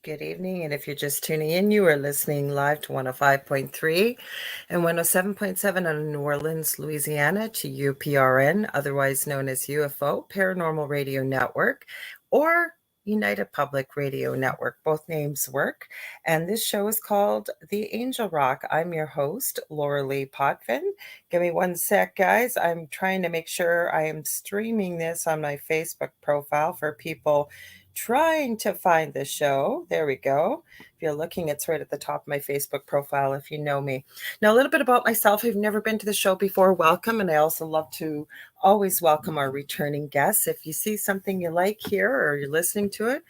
Good evening. And if you're just tuning in, you are listening live to 105.3 and 107.7 on New Orleans, Louisiana to UPRN, otherwise known as UFO, Paranormal Radio Network, or United Public Radio Network. Both names work. And this show is called The Angel Rock. I'm your host, Lorilei Potvin. Give me one sec, guys. I'm trying to make sure I am streaming this on my Facebook profile for people trying to find the show. There we go. If you're looking, it's right at the top of my Facebook profile if you know me. Now, a little bit about myself. I've never been to the show before. Welcome. And I also love to always welcome our returning guests. If you see something you like here or you're listening to it,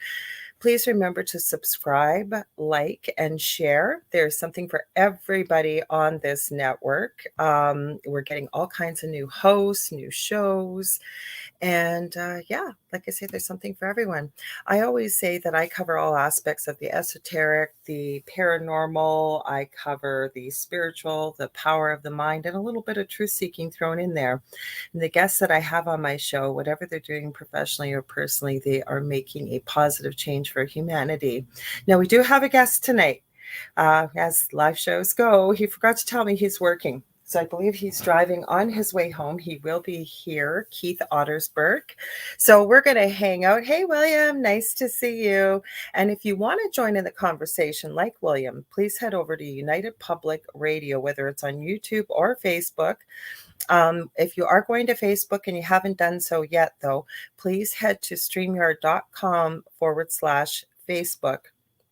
please remember to subscribe, like, and share. There's something for everybody on this network. We're getting all kinds of new hosts, new shows. And yeah, like I say, there's something for everyone. I always say that I cover all aspects of the esoteric, the paranormal. I cover the spiritual, the power of the mind, and a little bit of truth seeking thrown in there. And the guests that I have on my show, whatever they're doing professionally or personally, they are making a positive change for humanity. Now, we do have a guest tonight. As live shows go, he forgot to tell me he's working. So I believe he's driving on his way home. He will be here, Keith Ottersberg. So we're going to hang out. Hey, William, nice to see you. And if you want to join in the conversation like William, please head over to United Public Radio, whether it's on YouTube or Facebook. If you are going to Facebook and you haven't done so yet, though, please head to streamyard.com/Facebook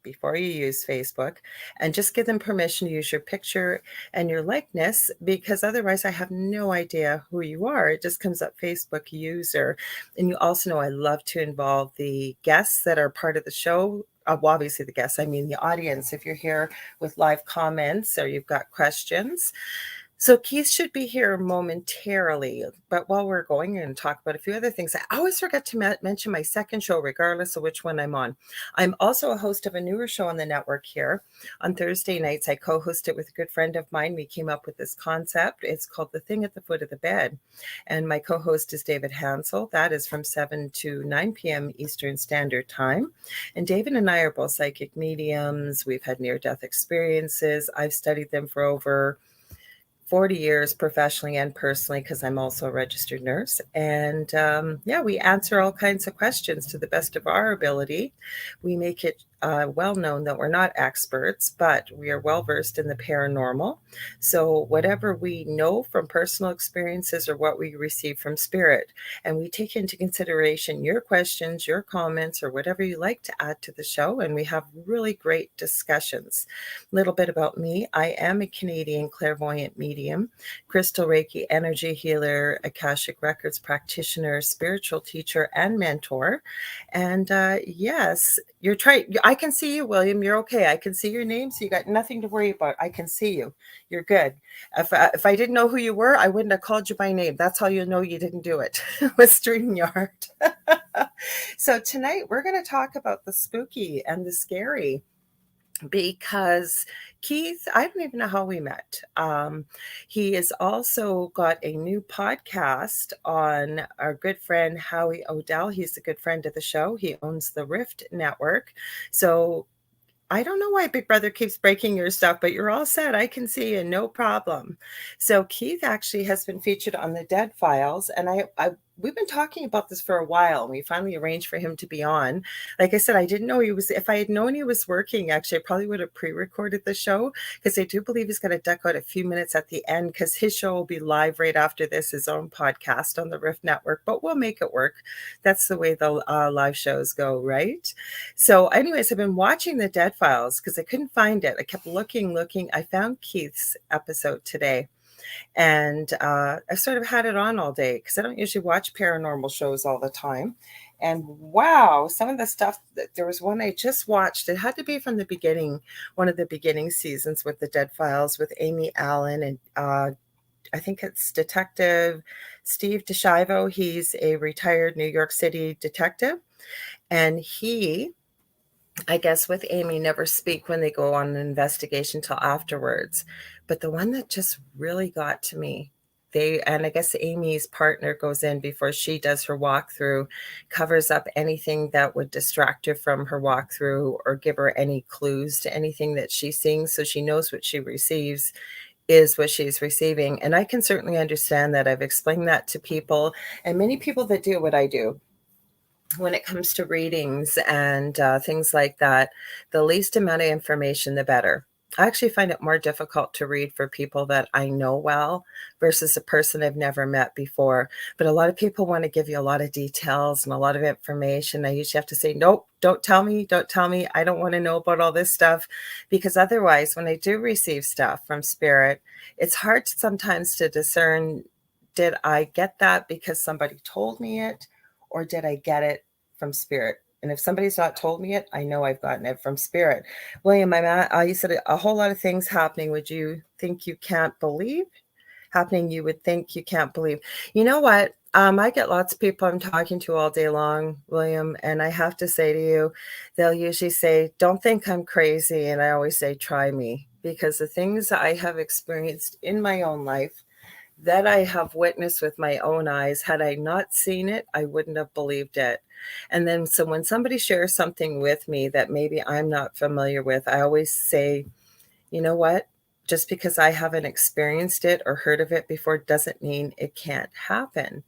before you use Facebook, and just give them permission to use your picture and your likeness, because otherwise I have no idea who you are. It just comes up Facebook user. And you also know I love to involve the guests that are part of the show. Well, obviously the guests, I mean the audience. If you're here with live comments or you've got questions. So Keith should be here momentarily, but while we're going and talk about a few other things, I always forget to mention my second show, regardless of which one I'm on. I'm also a host of a newer show on the network here. On Thursday nights, I co-host it with a good friend of mine. We came up with this concept. It's called The Thing at the Foot of the Bed. And my co-host is David Hansel. That is from 7 to 9 p.m. Eastern Standard Time. And David and I are both psychic mediums. We've had near-death experiences. I've studied them for over 40 years professionally and personally, because I'm also a registered nurse. And yeah, we answer all kinds of questions to the best of our ability. We make it well known that we're not experts, but we are well versed in the paranormal. So whatever we know from personal experiences or what we receive from spirit, and we take into consideration your questions, your comments, or whatever you like to add to the show. And we have really great discussions. A little bit about me. I am a Canadian clairvoyant medium, crystal Reiki energy healer, Akashic Records practitioner, spiritual teacher, and mentor. And yes, you're trying. I can see you, William. You're okay. I can see your name, so you got nothing to worry about. I can see you. You're good. If I didn't know who you were, I wouldn't have called you by name. That's how you know you didn't do it with StreamYard. So tonight we're going to talk about the spooky and the scary, because Keith, I don't even know how we met. He has also got a new podcast on our good friend Howie Odell. He's a good friend of the show. He owns the Rift Network. So I don't know why Big Brother keeps breaking your stuff, but you're all set. I can see you, no problem. So Keith actually has been featured on the Dead Files, and we've been talking about this for a while, and we finally arranged for him to be on. Like I said, I didn't know he was. If I had known he was working, actually, I probably would have pre-recorded the show, because I do believe he's going to duck out a few minutes at the end, because his show will be live right after this, his own podcast on the Rift Network. But we'll make it work. That's the way the live shows go, right? So, anyways, I've been watching the Dead Files because I couldn't find it. I kept looking. I found Keith's episode today. And I sort of had it on all day because I don't usually watch paranormal shows all the time. And wow, some of the stuff, there was one I just watched. It had to be from the beginning, one of the beginning seasons with the Dead Files with Amy Allen. And I think it's Detective Steve DeShivo. He's a retired New York City detective. And he, I guess with Amy, never speak when they go on an investigation till afterwards. But the one that just really got to me, and I guess Amy's partner goes in before she does her walkthrough, covers up anything that would distract her from her walkthrough or give her any clues to anything that she's seeing, so she knows what she receives is what she's receiving. And I can certainly understand that. I've explained that to people, and many people that do what I do when it comes to readings and things like that, the least amount of information, the better. I actually find it more difficult to read for people that I know well versus a person I've never met before. But a lot of people want to give you a lot of details and a lot of information. I usually have to say, nope, don't tell me, don't tell me. I don't want to know about all this stuff, because otherwise, when I do receive stuff from spirit, it's hard sometimes to discern, did I get that because somebody told me it? Or did I get it from spirit? And if somebody's not told me it, I know I've gotten it from spirit. William, you said a whole lot of things happening. Would you think you can't believe? Happening, you would think you can't believe. You know what? I get lots of people I'm talking to all day long, William, and I have to say to you, they'll usually say, don't think I'm crazy. And I always say, try me, because the things I have experienced in my own life that I have witnessed with my own eyes, had I not seen it, I wouldn't have believed it. And then, so when somebody shares something with me that maybe I'm not familiar with, I always say, you know what? Just because I haven't experienced it or heard of it before doesn't mean it can't happen.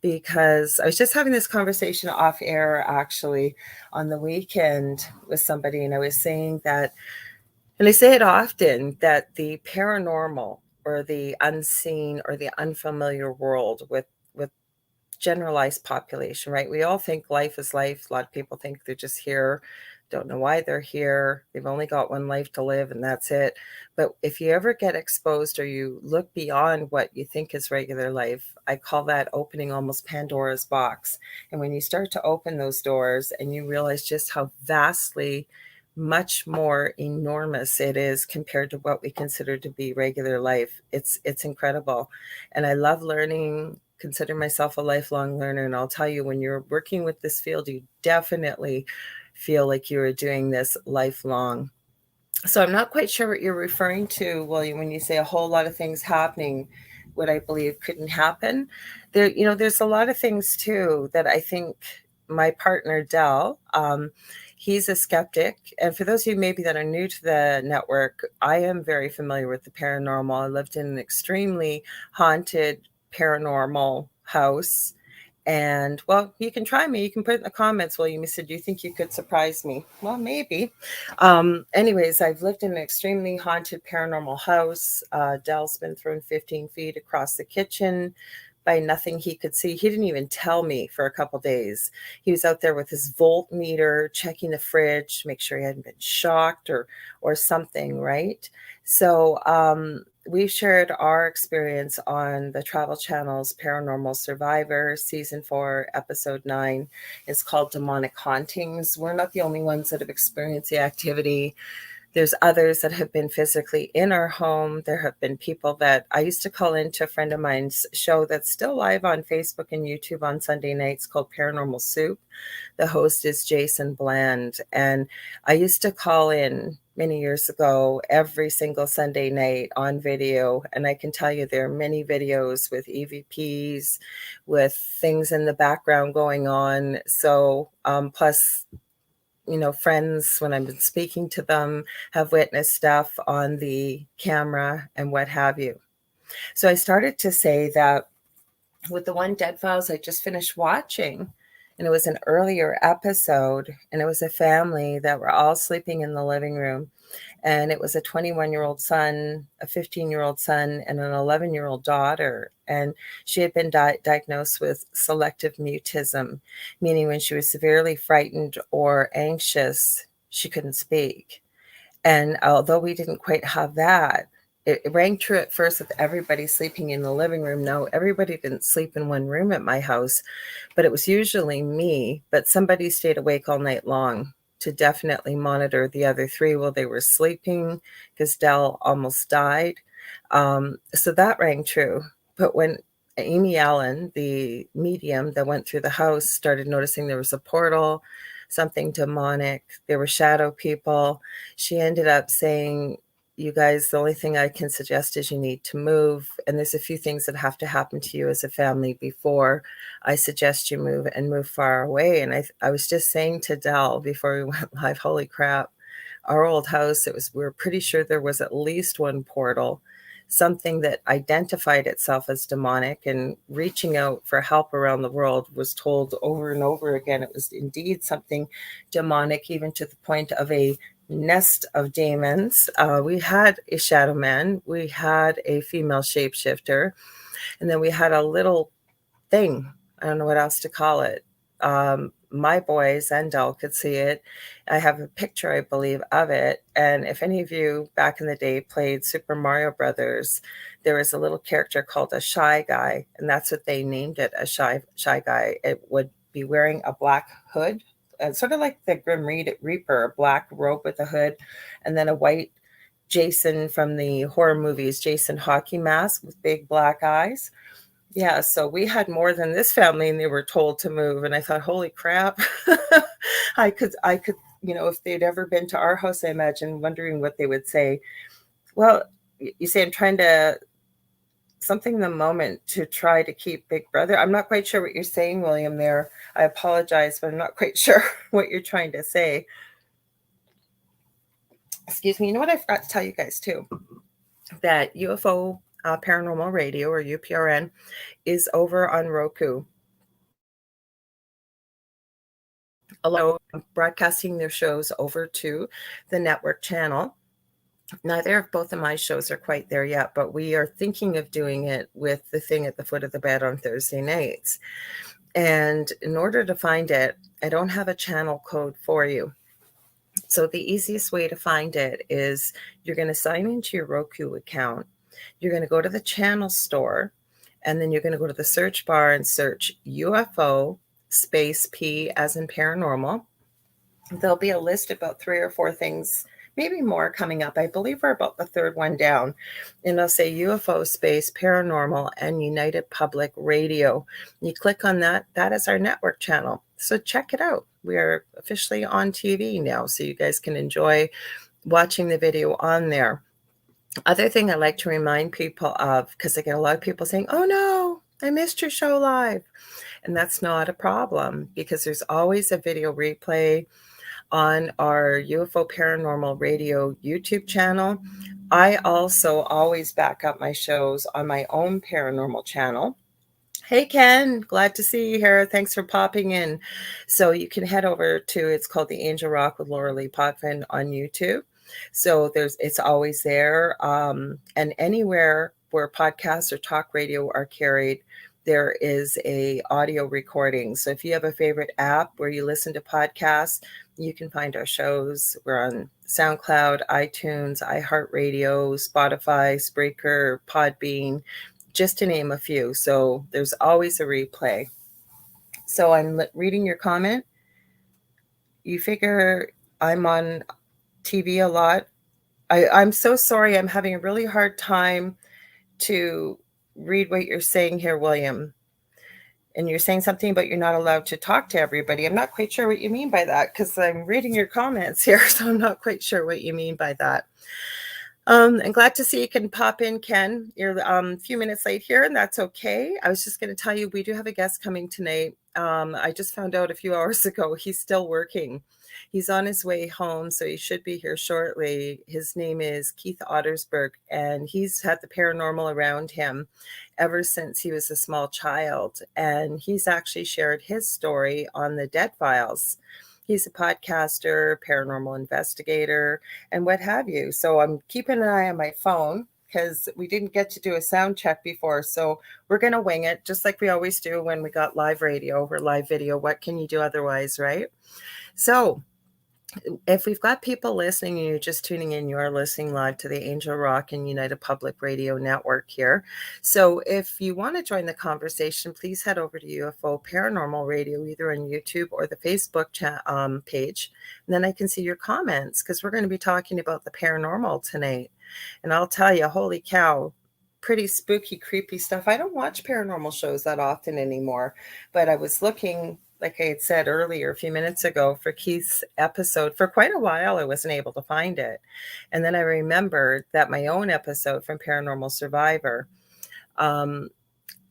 Because I was just having this conversation off air actually on the weekend with somebody, and I was saying that, and I say it often, that the paranormal or the unseen or the unfamiliar world with generalized population, right? We all think life is life. A lot of people think they're just here, don't know why they're here. They've only got one life to live and that's it. But if you ever get exposed or you look beyond what you think is regular life, I call that opening almost Pandora's box. And when you start to open those doors and you realize just how vastly much more enormous it is compared to what we consider to be regular life, it's incredible. And I love learning, consider myself a lifelong learner, and I'll tell you, when you're working with this field, you definitely feel like you are doing this lifelong. So I'm not quite sure what you're referring to, William, when you say a whole lot of things happening, what I believe couldn't happen. There's a lot of things too that I think my partner, Dell, he's a skeptic. And for those of you maybe that are new to the network, I am very familiar with the paranormal. I lived in an extremely haunted paranormal house. And well, you can try me. You can put in the comments, William. You said, do you think you could surprise me? Well, maybe. Anyways, I've lived in an extremely haunted paranormal house. Dell's been thrown 15 feet across the kitchen by nothing he could see. He didn't even tell me for a couple days. He was out there with his voltmeter, checking the fridge, to make sure he hadn't been shocked or something, right? So we shared our experience on the Travel Channel's Paranormal Survivor, Season 4, Episode 9. It's called Demonic Hauntings. We're not the only ones that have experienced the activity. There's others that have been physically in our home. There have been people that I used to call into a friend of mine's show that's still live on Facebook and YouTube on Sunday nights, called Paranormal Soup. The host is Jason Bland. And I used to call in many years ago every single Sunday night on video. And I can tell you there are many videos with EVPs, with things in the background going on. So plus, friends, when I've been speaking to them, have witnessed stuff on the camera and what have you. So I started to say that with the One Dead Files I just finished watching, and it was an earlier episode, and it was a family that were all sleeping in the living room. And it was a 21-year-old son, a 15-year-old son, and an 11-year-old daughter. And she had been diagnosed with selective mutism, meaning when she was severely frightened or anxious, she couldn't speak. And although we didn't quite have that, it rang true at first with everybody sleeping in the living room. No, everybody didn't sleep in one room at my house, but it was usually me. But somebody stayed awake all night long to definitely monitor the other three while they were sleeping, because Dell almost died. So that rang true. But when Amy Allen, the medium that went through the house, started noticing there was a portal, something demonic, there were shadow people, she ended up saying, you guys, the only thing I can suggest is you need to move. And there's a few things that have to happen to you as a family before I suggest you move and move far away. And I was just saying to Dell before we went live, holy crap, our old house, we were pretty sure there was at least one portal, something that identified itself as demonic, and reaching out for help around the world was told over and over again it was indeed something demonic, even to the point of a nest of demons. We had a shadow man, we had a female shapeshifter, and then we had a little thing. I don't know what else to call it. My boys and Dell could see it. I have a picture, I believe, of it. And if any of you back in the day played Super Mario Brothers, there was a little character called a Shy Guy, and that's what they named it, a Shy Guy. It would be wearing a black hood, sort of like the Grim Reaper, a black robe with a hood, and then a white Jason from the horror movies, Jason hockey mask with big black eyes. Yeah, so we had more than this family, and they were told to move. And I thought, holy crap, I could, if they'd ever been to our house, I imagine wondering what they would say. Well, you say I'm trying to something in the moment to try to keep Big Brother. I'm not quite sure what you're saying, William, there. I apologize, but I'm not quite sure what you're trying to say. Excuse me. You know what I forgot to tell you guys too? That UFO Paranormal Radio, or UPRN, is over on Roku. Broadcasting their shows over to the network channel. Neither of both of my shows are quite there yet, but we are thinking of doing it with the thing at the foot of the bed on Thursday nights. And in order to find it, I don't have a channel code for you. So the easiest way to find it is you're going to sign into your Roku account. You're going to go to the channel store, and then you're going to go to the search bar and search UFO space P as in paranormal. There'll be a list of about 3 or 4 things, maybe more, coming up. I believe we're about the third one down. And it'll say UFO space paranormal and United Public Radio. You click on that. That is our network channel. So check it out. We are officially on TV now, so you guys can enjoy watching the video on there. Other thing I like to remind people of, because I get a lot of people saying, oh no, I missed your show live. And that's not a problem, because there's always a video replay on our UFO Paranormal Radio YouTube channel. I also always back up my shows on my own paranormal channel. Hey, Ken, glad to see you here. Thanks for popping in. So you can head over to, it's called The Angel Rock with Lorilei Potvin on YouTube. So it's always there. And anywhere where podcasts or talk radio are carried, there is a audio recording. So if you have a favorite app where you listen to podcasts, you can find our shows. We're on SoundCloud, iTunes, iHeartRadio, Spotify, Spreaker, Podbean, just to name a few. So there's always a replay. So I'm reading your comment. You figure I'm on TV a lot. I'm so sorry. I'm having a really hard time to read what you're saying here, William. And you're saying something about you're not allowed to talk to everybody. I'm not quite sure what you mean by that, because I'm reading your comments here, so I'm not quite sure what you mean by that. I'm glad to see you can pop in, Ken. You're a few minutes late here, and that's okay. I was just going to tell you, we do have a guest coming tonight. I just found out a few hours ago he's still working. He's on his way home, so he should be here shortly. His name is Keith Ottersberg, and he's had the paranormal around him ever since he was a small child. And he's actually shared his story on the Dead Files. He's a podcaster, paranormal investigator, and what have you. So I'm keeping an eye on my phone, because we didn't get to do a sound check before. So we're going to wing it, just like we always do when we got live radio or live video. What can you do otherwise, right? So if we've got people listening and you're just tuning in, you are listening live to the Angel Rock and United Public Radio Network here. So if you want to join the conversation, please head over to UFO Paranormal Radio, either on YouTube or the Facebook page. And then I can see your comments, because we're going to be talking about the paranormal tonight. And I'll tell you, holy cow, pretty spooky, creepy stuff. I don't watch paranormal shows that often anymore, but I was looking like I had said earlier a few minutes ago, for Keith's episode, for quite a while, I wasn't able to find it. And then I remembered that my own episode from Paranormal Survivor, um,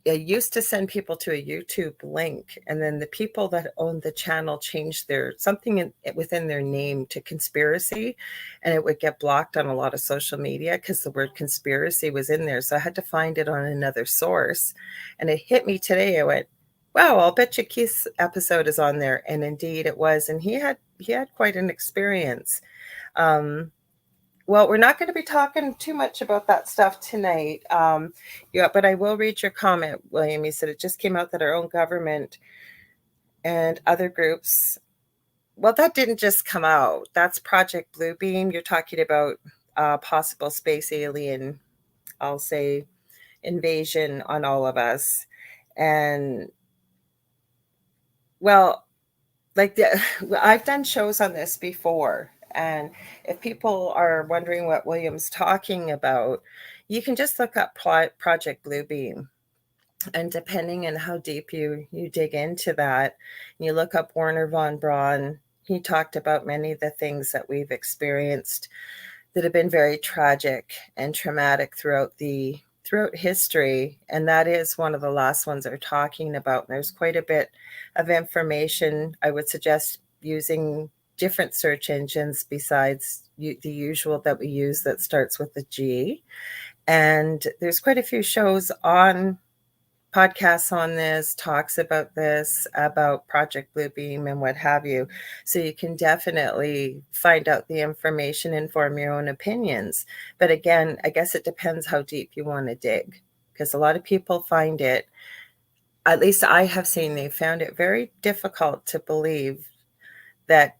I used to send people to a YouTube link, and then the people that owned the channel changed their something within their name to conspiracy, and it would get blocked on a lot of social media because the word conspiracy was in there. So I had to find it on another source, and it hit me today. I went, "Wow, I'll bet you Keith's episode is on there," and indeed it was. And he had quite an experience. Um, well, we're not going to be talking too much about that stuff tonight. Yeah, but I will read your comment, William. You said it just came out that our own government and other groups. Well, that didn't just come out. That's Project Bluebeam. You're talking about possible space alien, I'll say, invasion on all of us. And, well, like I've done shows on this before, and if people are wondering what William's talking about, you can just look up Project Bluebeam, and depending on how deep you dig into that, you look up Werner von Braun. He talked about many of the things that we've experienced that have been very tragic and traumatic throughout history, and that is one of the last ones they're talking about. And there's quite a bit of information. I would suggest using different search engines besides the usual that we use that starts with the G. And there's quite a few shows on podcasts on this, talks about this, about Project Bluebeam and what have you. So you can definitely find out the information and form your own opinions. But again, I guess it depends how deep you want to dig, because a lot of people find it, at least I have seen, they found it very difficult to believe that,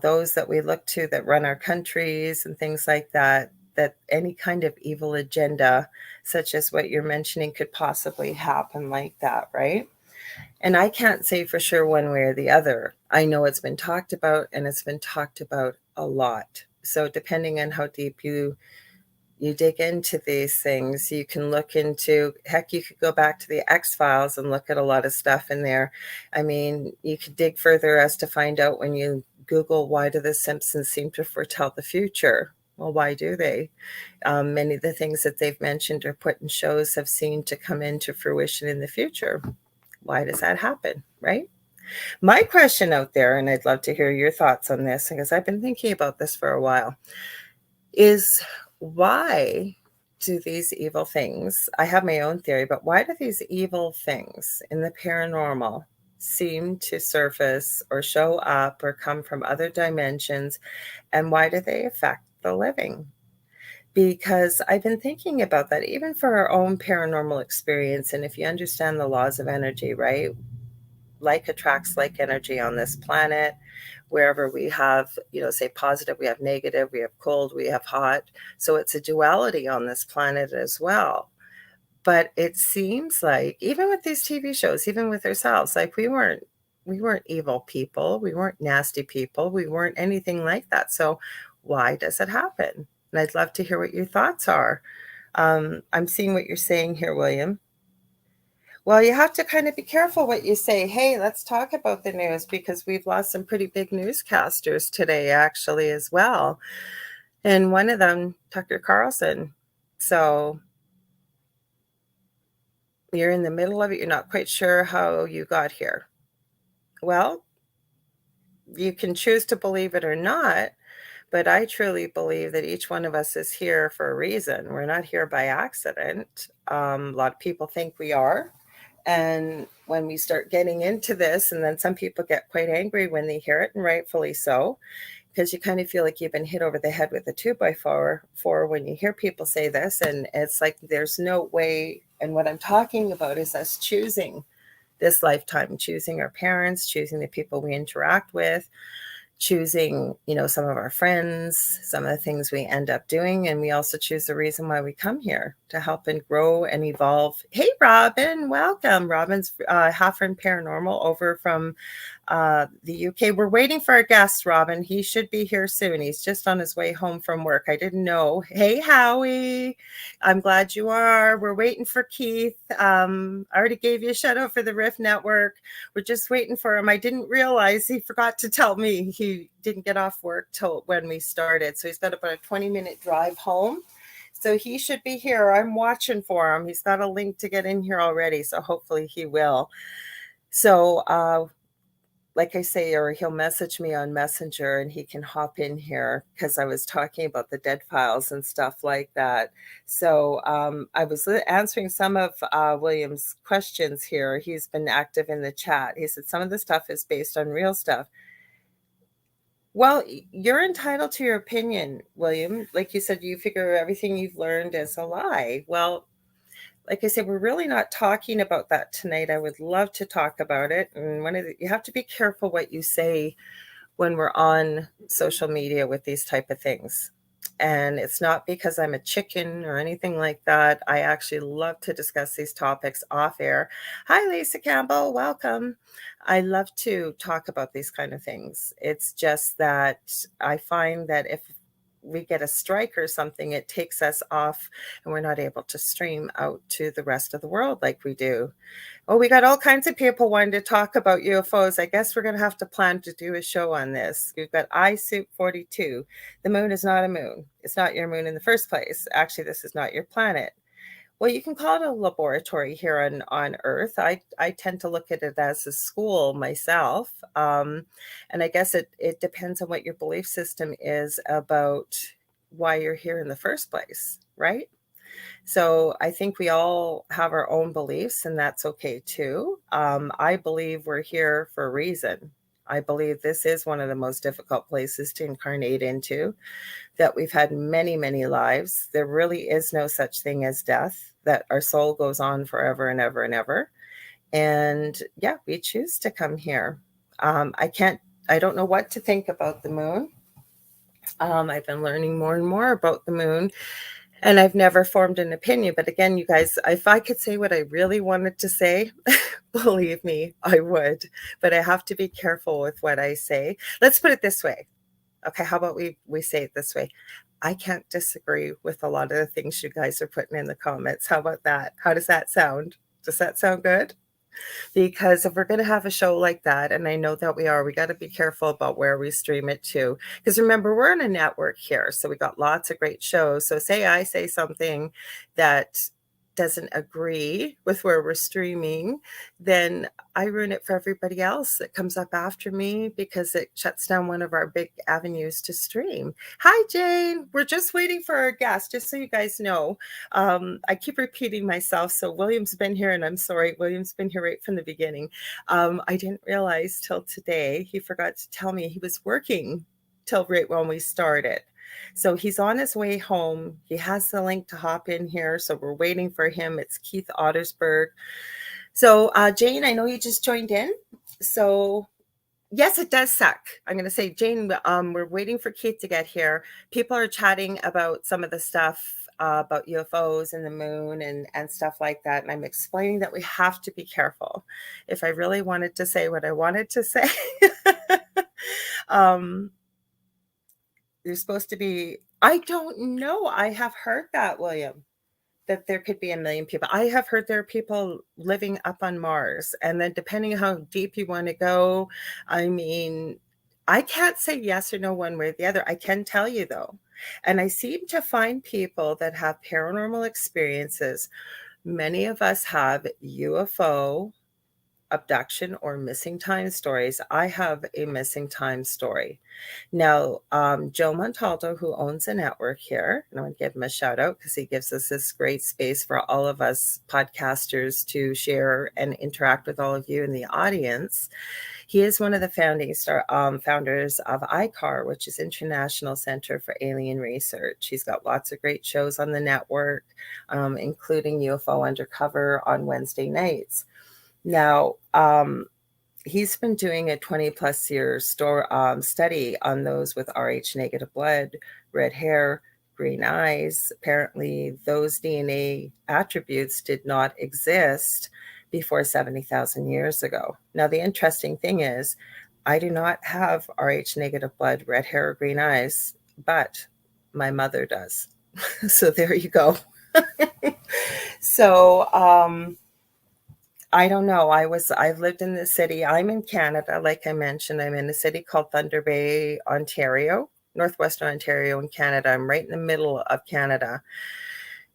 those that we look to that run our countries and things like that, that any kind of evil agenda, such as what you're mentioning, could possibly happen like that, right? And I can't say for sure one way or the other. I know it's been talked about, and it's been talked about a lot. So depending on how deep you dig into these things, you can look into, heck, you could go back to the X-Files and look at a lot of stuff in there. I mean, you could dig further as to find out, when you Google, why do the Simpsons seem to foretell the future? Well, why do they? Many of the things that they've mentioned or put in shows have seemed to come into fruition in the future. Why does that happen, right? My question out there, and I'd love to hear your thoughts on this, because I've been thinking about this for a while, is why do these evil things, I have my own theory, but why do these evil things in the paranormal seem to surface or show up or come from other dimensions, and why do they affect the living? Because I've been thinking about that, even for our own paranormal experience. And if you understand the laws of energy, right? Like attracts like energy on this planet. Wherever we have, say positive, we have negative, we have cold, we have hot. So it's a duality on this planet as well. But it seems like, even with these TV shows, even with ourselves, like we weren't evil people, we weren't nasty people, we weren't anything like that. So why does it happen? And I'd love to hear what your thoughts are. I'm seeing what you're saying here, William. Well, you have to kind of be careful what you say. Hey, let's talk about the news, because we've lost some pretty big newscasters today, actually, as well. And one of them, Tucker Carlson. So you're in the middle of it. You're not quite sure how you got here. Well, you can choose to believe it or not, but I truly believe that each one of us is here for a reason. We're not here by accident. A lot of people think we are. And when we start getting into this, and then some people get quite angry when they hear it, and rightfully so, because you kind of feel like you've been hit over the head with a 2x4 when you hear people say this. And it's like, there's no way. And what I'm talking about is us choosing this lifetime, choosing our parents, choosing the people we interact with, choosing, some of our friends, some of the things we end up doing. And we also choose the reason why we come here to help and grow and evolve. Hey, Robin, welcome. Robin's Halfern Paranormal over from the UK. We're waiting for our guest, Robin. He should be here soon. He's just on his way home from work. I didn't know. Hey, Howie. I'm glad you are. We're waiting for Keith. I already gave you a shout out for the Riff Network. We're just waiting for him. I didn't realize he forgot to tell me he didn't get off work till when we started. So he's got about a 20-minute drive home. So he should be here. I'm watching for him. He's got a link to get in here already. So hopefully he will. So, like I say, or he'll message me on Messenger and he can hop in here because I was talking about the dead files and stuff like that. So I was answering some of William's questions here. He's been active in the chat. He said some of the stuff is based on real stuff. Well, you're entitled to your opinion, William. Like you said, you figure everything you've learned is a lie. Well, like I said, we're really not talking about that tonight. I would love to talk about it. And you have to be careful what you say when we're on social media with these type of things. And it's not because I'm a chicken or anything like that. I actually love to discuss these topics off air. Hi, Lisa Campbell. Welcome. I love to talk about these kind of things. It's just that I find that if we get a strike or something, it takes us off and we're not able to stream out to the rest of the world like we do. Oh, we got all kinds of people wanting to talk about UFOs. I guess we're going to have to plan to do a show on this. We've got iSoup42. The moon is not a moon. It's not your moon in the first place. Actually, this is not your planet. Well, you can call it a laboratory here on Earth. I tend to look at it as a school myself. And I guess it depends on what your belief system is about why you're here in the first place, right? So I think we all have our own beliefs, and that's okay too. I believe we're here for a reason. I believe this is one of the most difficult places to incarnate into, that we've had many, many lives. There really is no such thing as death, that our soul goes on forever and ever and ever. And yeah, we choose to come here. I don't know what to think about the moon. I've been learning more and more about the moon. And I've never formed an opinion. But again, you guys, if I could say what I really wanted to say, believe me, I would. But I have to be careful with what I say. Let's put it this way. Okay, how about we say it this way? I can't disagree with a lot of the things you guys are putting in the comments. How about that? How does that sound? Does that sound good? Because if we're going to have a show like that, and I know that we got to be careful about where we stream it to. Because remember, we're on a network here, so we got lots of great shows. So say I say something that doesn't agree with where we're streaming, then I ruin it for everybody else that comes up after me because it shuts down one of our big avenues to stream. Hi, Jane. We're just waiting for our guest, just so you guys know. I keep repeating myself. So William's been here, and I'm sorry, William's been here right from the beginning. I didn't realize till today, he forgot to tell me he was working till right when we started. So he's on his way home. He has the link to hop in here. So we're waiting for him. It's Keith Ottersberg. So Jane, I know you just joined in. So yes, it does suck. I'm going to say, Jane, we're waiting for Keith to get here. People are chatting about some of the stuff about UFOs and the moon and stuff like that. And I'm explaining that we have to be careful. If I really wanted to say what I wanted to say, there's supposed to be, I don't know. I have heard that, William, that there could be 1 million people. I have heard there are people living up on Mars. And then depending on how deep you want to go, I mean, I can't say yes or no one way or the other. I can tell you though. And I seem to find people that have paranormal experiences. Many of us have UFO abduction or missing time stories. I have a missing time story. Now, Joe Montaldo, who owns a network here, and I want to give him a shout out because he gives us this great space for all of us podcasters to share and interact with all of you in the audience. He is one of the founders of ICAR, which is International Center for Alien Research. He's got lots of great shows on the network, including UFO Undercover on Wednesday nights. Now, he's been doing a 20 plus year study on those with Rh negative blood, red hair, green eyes. Apparently, those DNA attributes did not exist before 70,000 years ago. Now, the interesting thing is, I do not have Rh negative blood, red hair, or green eyes, but my mother does. So there you go. So, I don't know. I've lived in the city. I'm in Canada, like I mentioned. I'm in a city called Thunder Bay, Ontario, northwestern Ontario in Canada. I'm right in the middle of Canada.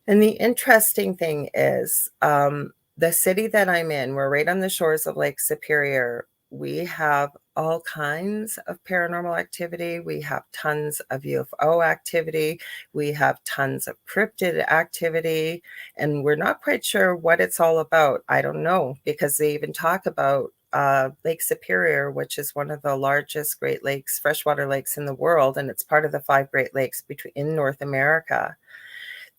And the interesting thing is, the city that I'm in, we're right on the shores of Lake Superior. We have all kinds of paranormal activity. We have tons of UFO activity. We have tons of cryptid activity. And we're not quite sure what it's all about. I don't know, because they even talk about Lake Superior, which is one of the largest Great Lakes, freshwater lakes in the world. And it's part of the 5 Great Lakes in North America.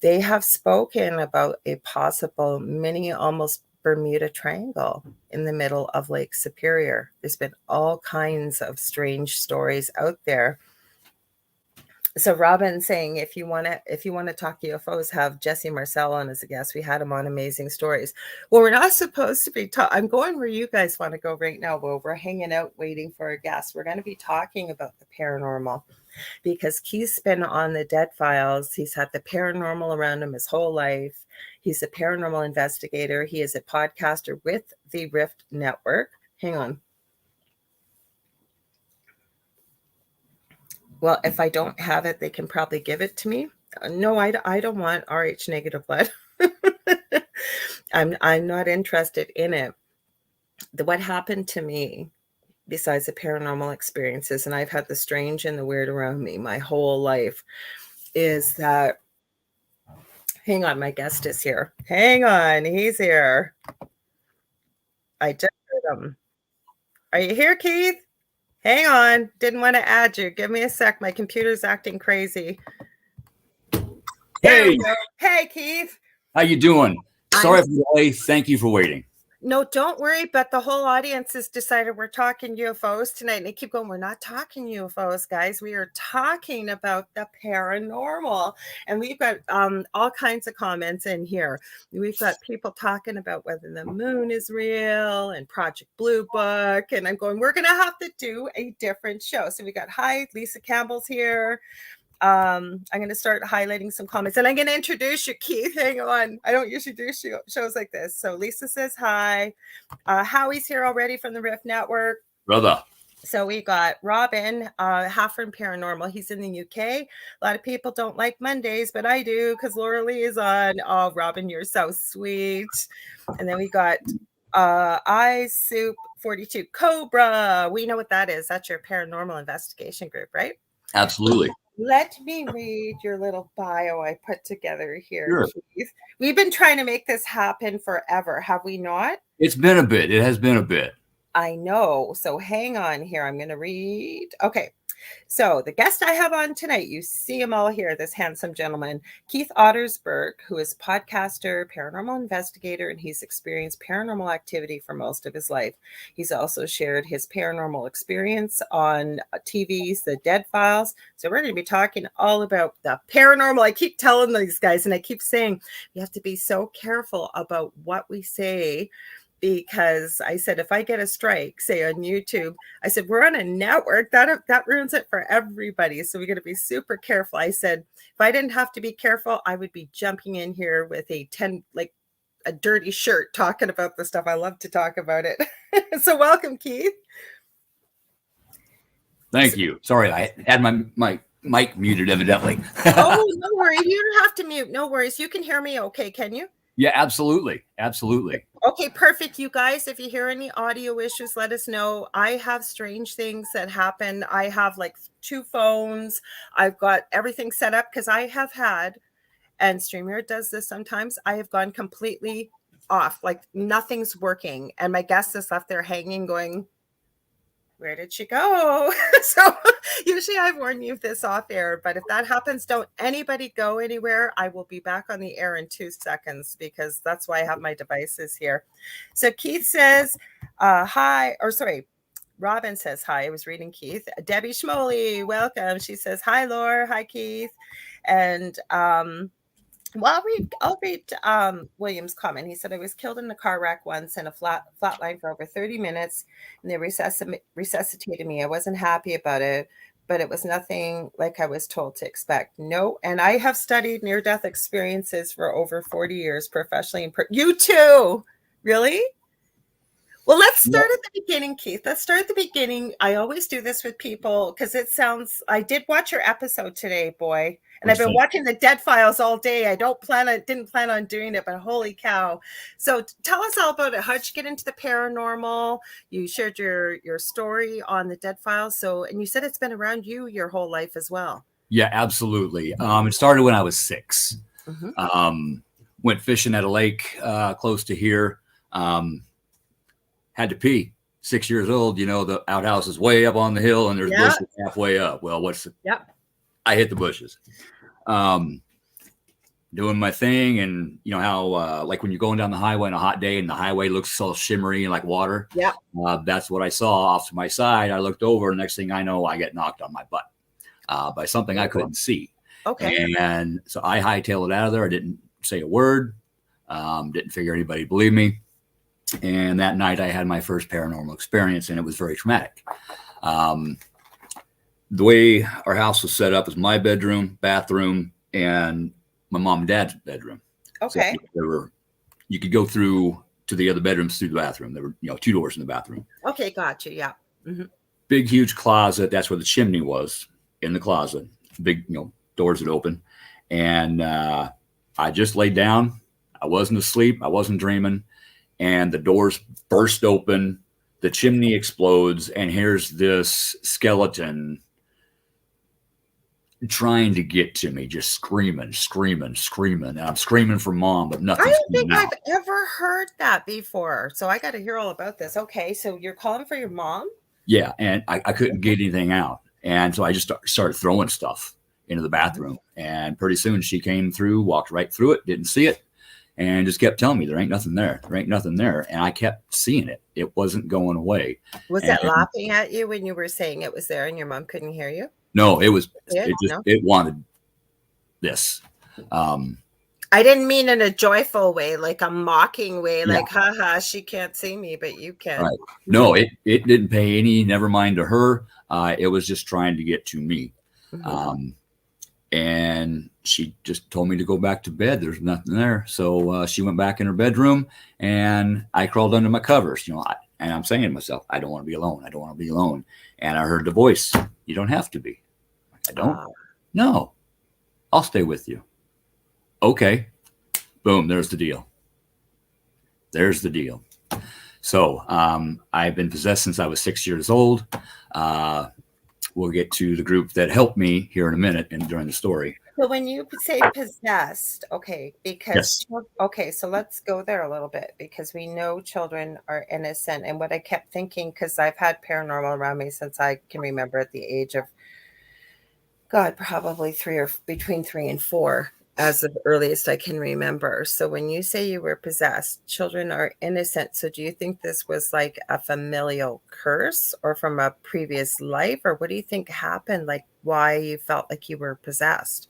They have spoken about a possible mini, almost Bermuda Triangle in the middle of Lake Superior. There's been all kinds of strange stories out there. So Robin saying, if you want to talk UFOs, have Jesse Marcel on as a guest. We had him on Amazing Stories. Well, we're not supposed to be I'm going where you guys want to go right now, but we're hanging out waiting for a guest. We're going to be talking about the paranormal, because Keith's been on the Dead Files. He's had the paranormal around him his whole life. He's a paranormal investigator. He is a podcaster with the Rift Network. Hang on. Well, if I don't have it, they can probably give it to me. No, I don't want Rh negative blood. I'm not interested in it. What happened to me, besides the paranormal experiences, and I've had the strange and the weird around me my whole life, is that, hang on, my guest is here. Hang on, he's here. I just heard him. Are you here, Keith? Hang on. Didn't want to add you. Give me a sec. My computer's acting crazy. Hey. Hey, Keith. How you doing? Sorry for the delay. Thank you for waiting. No, don't worry, but the whole audience has decided we're talking UFOs tonight. And they keep going, we're not talking UFOs, guys. We are talking about the paranormal. And we've got all kinds of comments in here. We've got people talking about whether the moon is real and Project Blue Book. And I'm going, we're going to have to do a different show. So we got, hi, Lisa Campbell's here. I'm going to start highlighting some comments, and I'm going to introduce you, Keith. Hang on. I don't usually do shows like this. So Lisa says hi. Howie's here already from the Rift Network. Brother. So we got Robin, half from Paranormal. He's in the UK. A lot of people don't like Mondays, but I do, because Lorilei is on. Oh, Robin, you're so sweet. And then we got Eyes Soup 42 Cobra. We know what that is. That's your paranormal investigation group, right? Absolutely. Let me read your little bio I put together here, Sure. Keith. We've been trying to make this happen forever, have we not? It's been a bit. It has been a bit. I know. So hang on here. I'm going to read. Okay. So the guest I have on tonight, you see him all here, this handsome gentleman, Keith Ottersberg, who is podcaster, paranormal investigator, and he's experienced paranormal activity for most of his life. He's also shared his paranormal experience on TV's The Dead Files. So we're going to be talking all about the paranormal. I keep telling these guys, and I keep saying, you have to be so careful about what we say, because I said, if I get a strike, say on YouTube, I said, we're on a network, that ruins it for everybody. So we got to be super careful. I said, if I didn't have to be careful, I would be jumping in here with a dirty shirt talking about the stuff. I love to talk about it. So welcome, Keith. Thank you. Sorry, I had my mic muted evidently. Oh, no worries. You don't have to mute. No worries. You can hear me okay, can you? Yeah, absolutely. Absolutely. Okay, perfect. You guys, if you hear any audio issues, let us know. I have strange things that happen. I have like 2 phones. I've got everything set up because I have had, and StreamYard does this sometimes, I have gone completely off, like nothing's working. And my guest is left there hanging going, Where did she go? So usually I warn you this off air, but if that happens, don't anybody go anywhere. I will be back on the air in 2 seconds because that's why I have my devices here. So Keith says, hi, or sorry, Robin says hi. I was reading Keith. Debbie Schmoley, welcome. She says, hi, Laura. Hi, Keith. And well, I'll read William's comment. He said, I was killed in a car wreck once in a flatline for over 30 minutes, and they resuscitated me. I wasn't happy about it, but it was nothing like I was told to expect. No, and I have studied near-death experiences for over 40 years professionally. You too? Really? Well, let's start at the beginning, Keith. Let's start at the beginning. I always do this with people because I did watch your episode today, boy. And I've been watching the Dead Files all day. I didn't plan on doing it, but holy cow. So tell us all about it. How'd you get into the paranormal? You shared your story on the Dead Files. And you said it's been around you your whole life as well. Yeah, absolutely. It started when I was 6. Went fishing at a lake close to here. Had to pee. 6 years old, the outhouse is way up on the hill and there's bushes halfway up. Well, I hit the bushes. Doing my thing, and how like when you're going down the highway on a hot day and the highway looks so shimmery and like water. That's what I saw off to my side. I looked over, and next thing I know, I get knocked on my butt by something I couldn't see. Okay. And so I hightailed it out of there. I didn't say a word. Didn't figure anybody believed me. And that night I had my first paranormal experience, and it was very traumatic. The way our house was set up was my bedroom, bathroom, and my mom and dad's bedroom. Okay. So you could go through to the other bedrooms through the bathroom. There were, 2 doors in the bathroom. Okay, gotcha. Yeah. Big, huge closet. That's where the chimney was, in the closet. Big, doors that open. And I just laid down. I wasn't asleep. I wasn't dreaming. And the doors burst open. The chimney explodes. And here's this skeleton trying to get to me, just screaming. And I'm screaming for mom, but nothing. I don't think I've ever heard that before. So I got to hear all about this. Okay. So you're calling for your mom? Yeah. And I couldn't get anything out. And so I just started throwing stuff into the bathroom. And pretty soon she came through, walked right through it, didn't see it, and just kept telling me there ain't nothing there. There ain't nothing there. And I kept seeing it. It wasn't going away. Was it laughing at you when you were saying it was there and your mom couldn't hear you? No, it wanted this. I didn't mean in a joyful way, like a mocking way, like, haha, she can't see me, but you can. Right. No, it didn't pay any, never mind to her. It was just trying to get to me. And she just told me to go back to bed. There's nothing there. So she went back in her bedroom, and I crawled under my covers, and I'm saying to myself, I don't want to be alone. I don't want to be alone. And I heard the voice, you don't have to be. I don't. No, I'll stay with you. Okay. Boom. There's the deal. So I've been possessed since I was 6 years old. We'll get to the group that helped me here in a minute and during the story. So when you say possessed, okay, because, okay, so let's go there a little bit, because we know children are innocent. And what I kept thinking, because I've had paranormal around me since I can remember, at the age of, God, probably between 3 and 4, as the earliest I can remember. So when you say you were possessed, children are innocent. So do you think this was like a familial curse or from a previous life? Or what do you think happened? Like why you felt like you were possessed?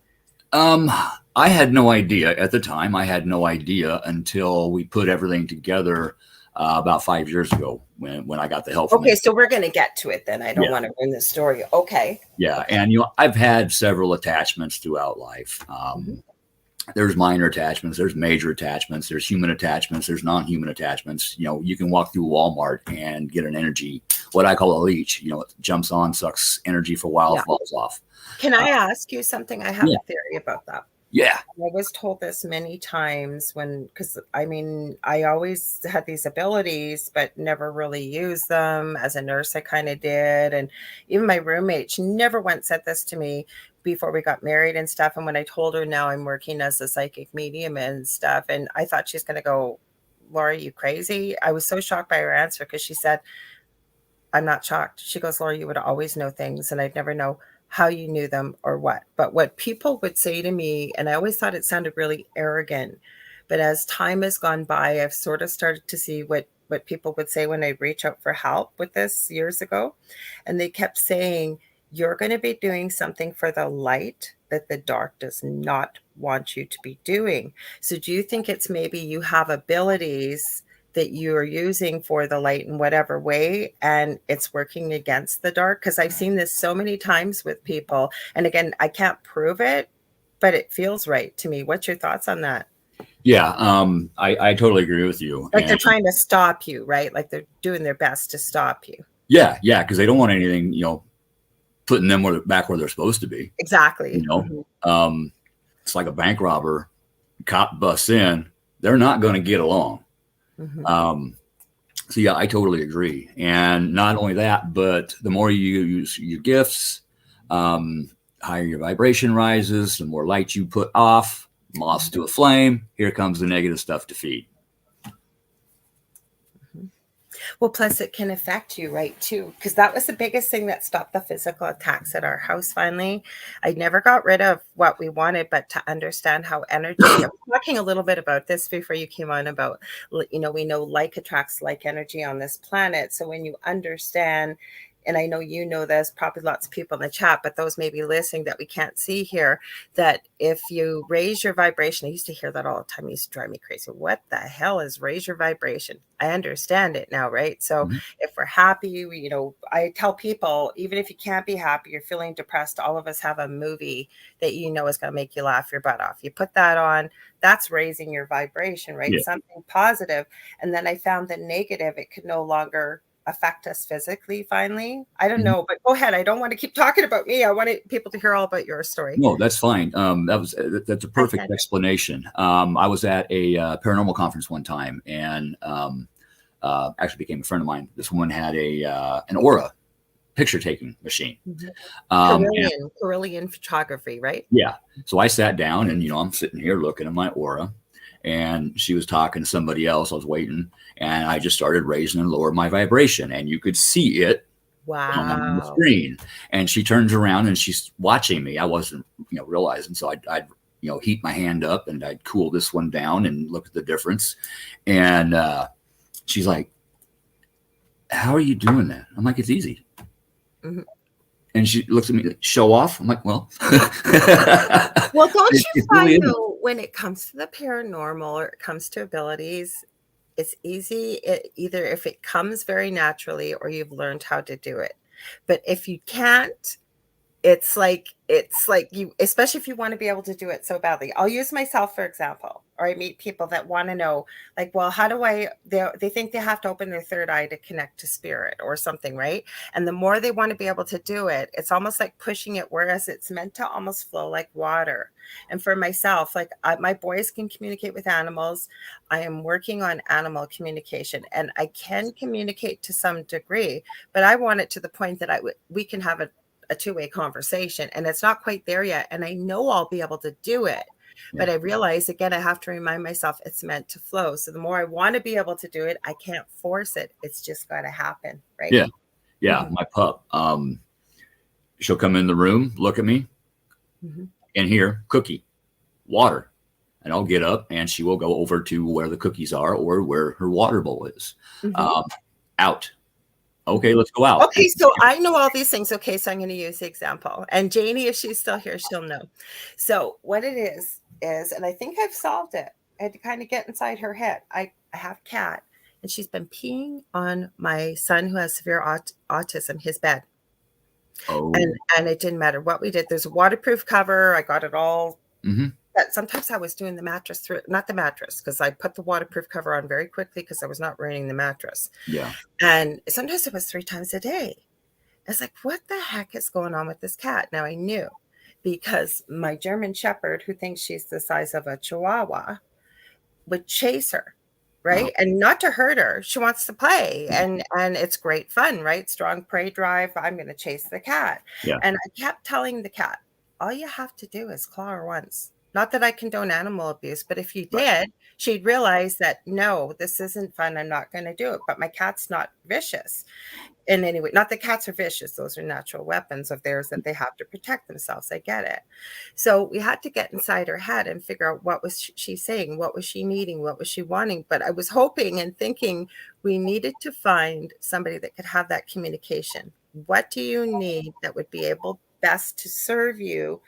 I had no idea at the time. I had no idea until we put everything together about 5 years ago when I got the help. Okay, so we're going to get to it then. I don't want to ruin the story. Okay. Yeah, and I've had several attachments throughout life. There's minor attachments, there's major attachments, there's human attachments, there's non-human attachments. You can walk through Walmart and get an energy, what I call a leech. It jumps on, sucks energy for a while, falls off. Can I ask you something? I have a theory about that. Yeah. I was told this many times because I always had these abilities, but never really used them. As a nurse, I kind of did. And even my roommate, she never once said this to me before we got married and stuff. And when I told her now I'm working as a psychic medium and stuff, and I thought she's going to go, Laura, are you crazy? I was so shocked by her answer, because she said, I'm not shocked. She goes, Laura, you would always know things, and I'd never know how you knew them or what. But what people would say to me, and I always thought it sounded really arrogant, but as time has gone by, I've sort of started to see what people would say when I reach out for help with this years ago. And they kept saying, you're going to be doing something for the light that the dark does not want you to be doing. So do you think it's maybe you have abilities that you're using for the light in whatever way, and it's working against the dark? Because I've seen this so many times with people. And again, I can't prove it, but it feels right to me. What's your thoughts on that? Yeah, I totally agree with you. Like they're And trying to stop you, right? Like they're doing their best to stop you. yeah, because they don't want anything, putting them back where they're supposed to be. Exactly. You know, it's like a bank robber, cop busts in, they're not going to get along. So yeah, I totally agree. And not only that, but the more you use your gifts, higher your vibration rises, the more light you put off, moths to a flame, here comes the negative stuff to feed. Well, plus it can affect you, right, too, because that was the biggest thing that stopped the physical attacks at our house finally. I never got rid of what we wanted, but to understand how energy, I was talking a little bit about this before you came on about, we know like attracts like energy on this planet. So when you understand, and I know you know this, probably lots of people in the chat, but those may be listening that we can't see here, that if you raise your vibration, I used to hear that all the time. It used to drive me crazy. What the hell is raise your vibration? I understand it now, right? So if we're happy, I tell people, even if you can't be happy, you're feeling depressed, all of us have a movie that you know is going to make you laugh your butt off. You put that on, that's raising your vibration, right? Yeah. Something positive. And then I found that negative, it could no longer affect us physically finally. I don't know, but go ahead. I don't want to keep talking about me. I wanted people to hear all about your story. No, that's fine. That's a perfect explanation. I was at a paranormal conference one time, and actually became a friend of mine. This woman had an aura picture taking machine. Carillion photography, right? Yeah. So I sat down, and I'm sitting here looking at my aura, and she was talking to somebody else. I was waiting, and I just started raising and lowering my vibration, and you could see it on the screen. And she turns around and she's watching me. I wasn't, realizing. So I'd heat my hand up, and I'd cool this one down and look at the difference. And she's like, "How are you doing that?" I'm like, "It's easy." And she looks at me like, "Show off." I'm like, "Well." Well, don't you find really though, when it comes to the paranormal or it comes to abilities, it's easy either if it comes very naturally or you've learned how to do it. But if you can't, it's like you, especially if you want to be able to do it so badly. I'll use myself for example, or I meet people that want to know, like, well, how do they think they have to open their third eye to connect to spirit or something, right? And the more they want to be able to do it, it's almost like pushing it, whereas it's meant to almost flow like water. And for myself, like my boys can communicate with animals. I am working on animal communication, and I can communicate to some degree, but I want it to the point that we can have a two-way conversation, and it's not quite there yet. And I know I'll be able to do it, but I realize again, I have to remind myself it's meant to flow. So the more I want to be able to do it, I can't force it. It's just got to happen, right? Yeah. My pup, she'll come in the room, look at me, and here, cookie, water, and I'll get up and she will go over to where the cookies are or where her water bowl is. Out. Okay, let's go out. Okay, so I know all these things. Okay, so I'm going to use the example. And Janie, if she's still here, she'll know. So what it is, and I think I've solved it. I had to kind of get inside her head. I have a cat, and she's been peeing on my son who has severe autism, his bed. And it didn't matter what we did. There's a waterproof cover. I got it all. But sometimes I was doing the mattress through, not the mattress, because I put the waterproof cover on very quickly because I was not ruining the mattress. Yeah. And sometimes it was 3 times a day. It's like, what the heck is going on with this cat? Now I knew, because my German Shepherd, who thinks she's the size of a Chihuahua, would chase her, right? And not to hurt her. She wants to play, and it's great fun, right? Strong prey drive. I'm going to chase the cat. Yeah. And I kept telling the cat, all you have to do is claw her once. Not that I condone animal abuse, but if you did, she'd realize that, no, this isn't fun. I'm not going to do it. But my cat's not vicious in any way. Not that cats are vicious. Those are natural weapons of theirs that they have to protect themselves. I get it. So we had to get inside her head and figure out what was she saying? What was she needing? What was she wanting? But I was hoping and thinking we needed to find somebody that could have that communication. What do you need that would be able best to serve you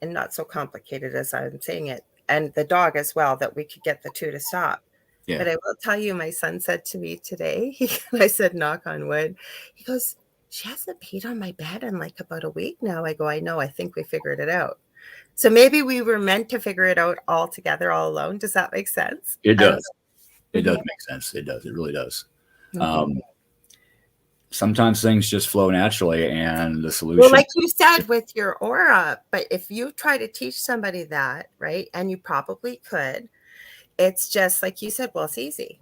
and not so complicated as I'm saying it, and the dog as well, that we could get the two to stop. Yeah. But I will tell you, my son said to me today, I said, knock on wood, he goes, she hasn't peed on my bed in like about a week now. I go, I know, I think we figured it out. So maybe we were meant to figure it out all together, all alone. Does that make sense? It does. It does make sense. It does. It really does. Sometimes things just flow naturally, and the solution. Well, like you said with your aura, but if you try to teach somebody that, right, and you probably could, it's just like you said, well, it's easy.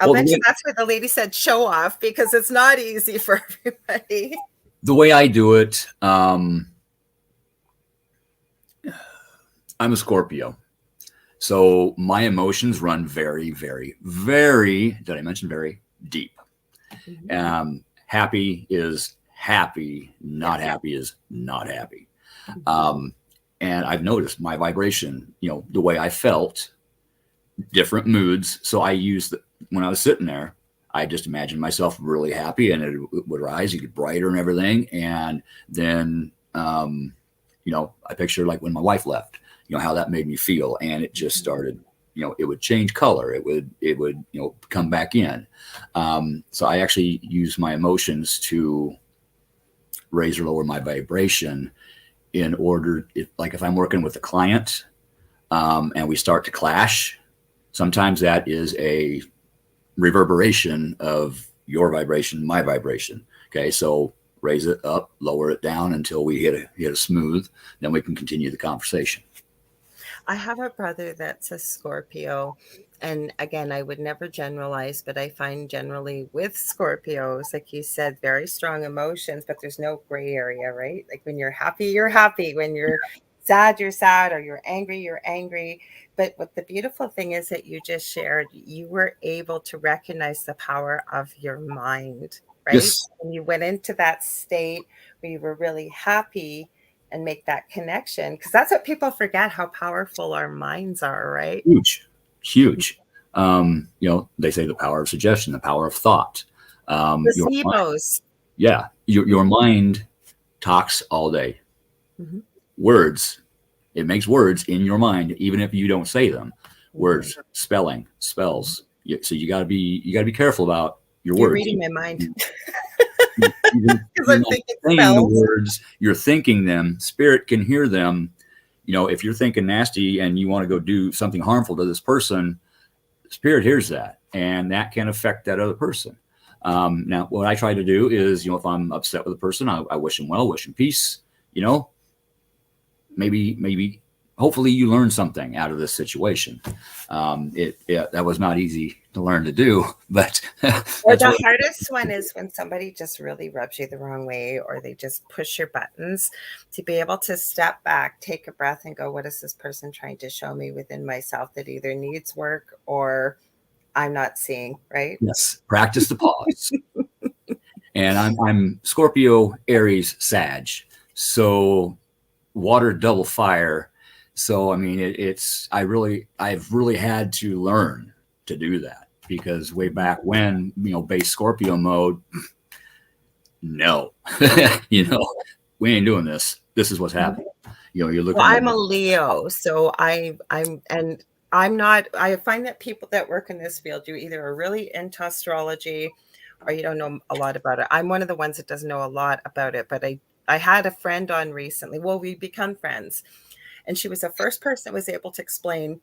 I'll mention that's where the lady said show off, because it's not easy for everybody. The way I do it, I'm a Scorpio. So my emotions run very, very, very, did I mention very deep? Happy is happy, not happy is not happy. And I've noticed my vibration, the way I felt, different moods. So I used, when I was sitting there, I just imagined myself really happy, and it would rise, you get brighter and everything. And then, I pictured like when my wife left, how that made me feel. And it just started, it would change color. It would, come back in. So I actually use my emotions to raise or lower my vibration in order, if I'm working with a client, and we start to clash, sometimes that is a reverberation of your vibration, my vibration. Okay. So raise it up, lower it down until we hit a smooth, then we can continue the conversation. I have a brother that's a Scorpio. And again, I would never generalize, but I find generally with Scorpios, like you said, very strong emotions, but there's no gray area, right? Like when you're happy, you're happy. When you're sad, you're sad, or you're angry, you're angry. But what the beautiful thing is that you just shared, you were able to recognize the power of your mind, right? Yes. And you went into that state where you were really happy and make that connection, because that's what people forget, how powerful our minds are, right? Huge. They say the power of suggestion, the power of thought. Placebos. Your mind talks all day. Words, it makes words in your mind, even if you don't say them. Words, spelling, spells. So you got to be careful about your words. You're reading my mind. You're not saying the words, you're thinking them. Spirit can hear them. If you're thinking nasty and you want to go do something harmful to this person, Spirit hears that, and that can affect that other person. Now, what I try to do is, if I'm upset with a person, I wish them well, wish them peace. Maybe, hopefully, you learn something out of this situation. That was not easy to learn to do, but or the hardest one is when somebody just really rubs you the wrong way, or they just push your buttons. To be able to step back, take a breath, and go, what is this person trying to show me within myself that either needs work or I'm not seeing, right? Yes, practice the pause. And I'm Scorpio, Aries, Sag, so water, double fire. So I mean, I've really had to learn to do that, because way back when, base Scorpio mode, no, we ain't doing this. This is what's happening. You're looking. Well, I'm a Leo, so I'm not. I find that people that work in this field, you either are really into astrology, or you don't know a lot about it. I'm one of the ones that doesn't know a lot about it, but I had a friend on recently. Well, we become friends, and she was the first person that was able to explain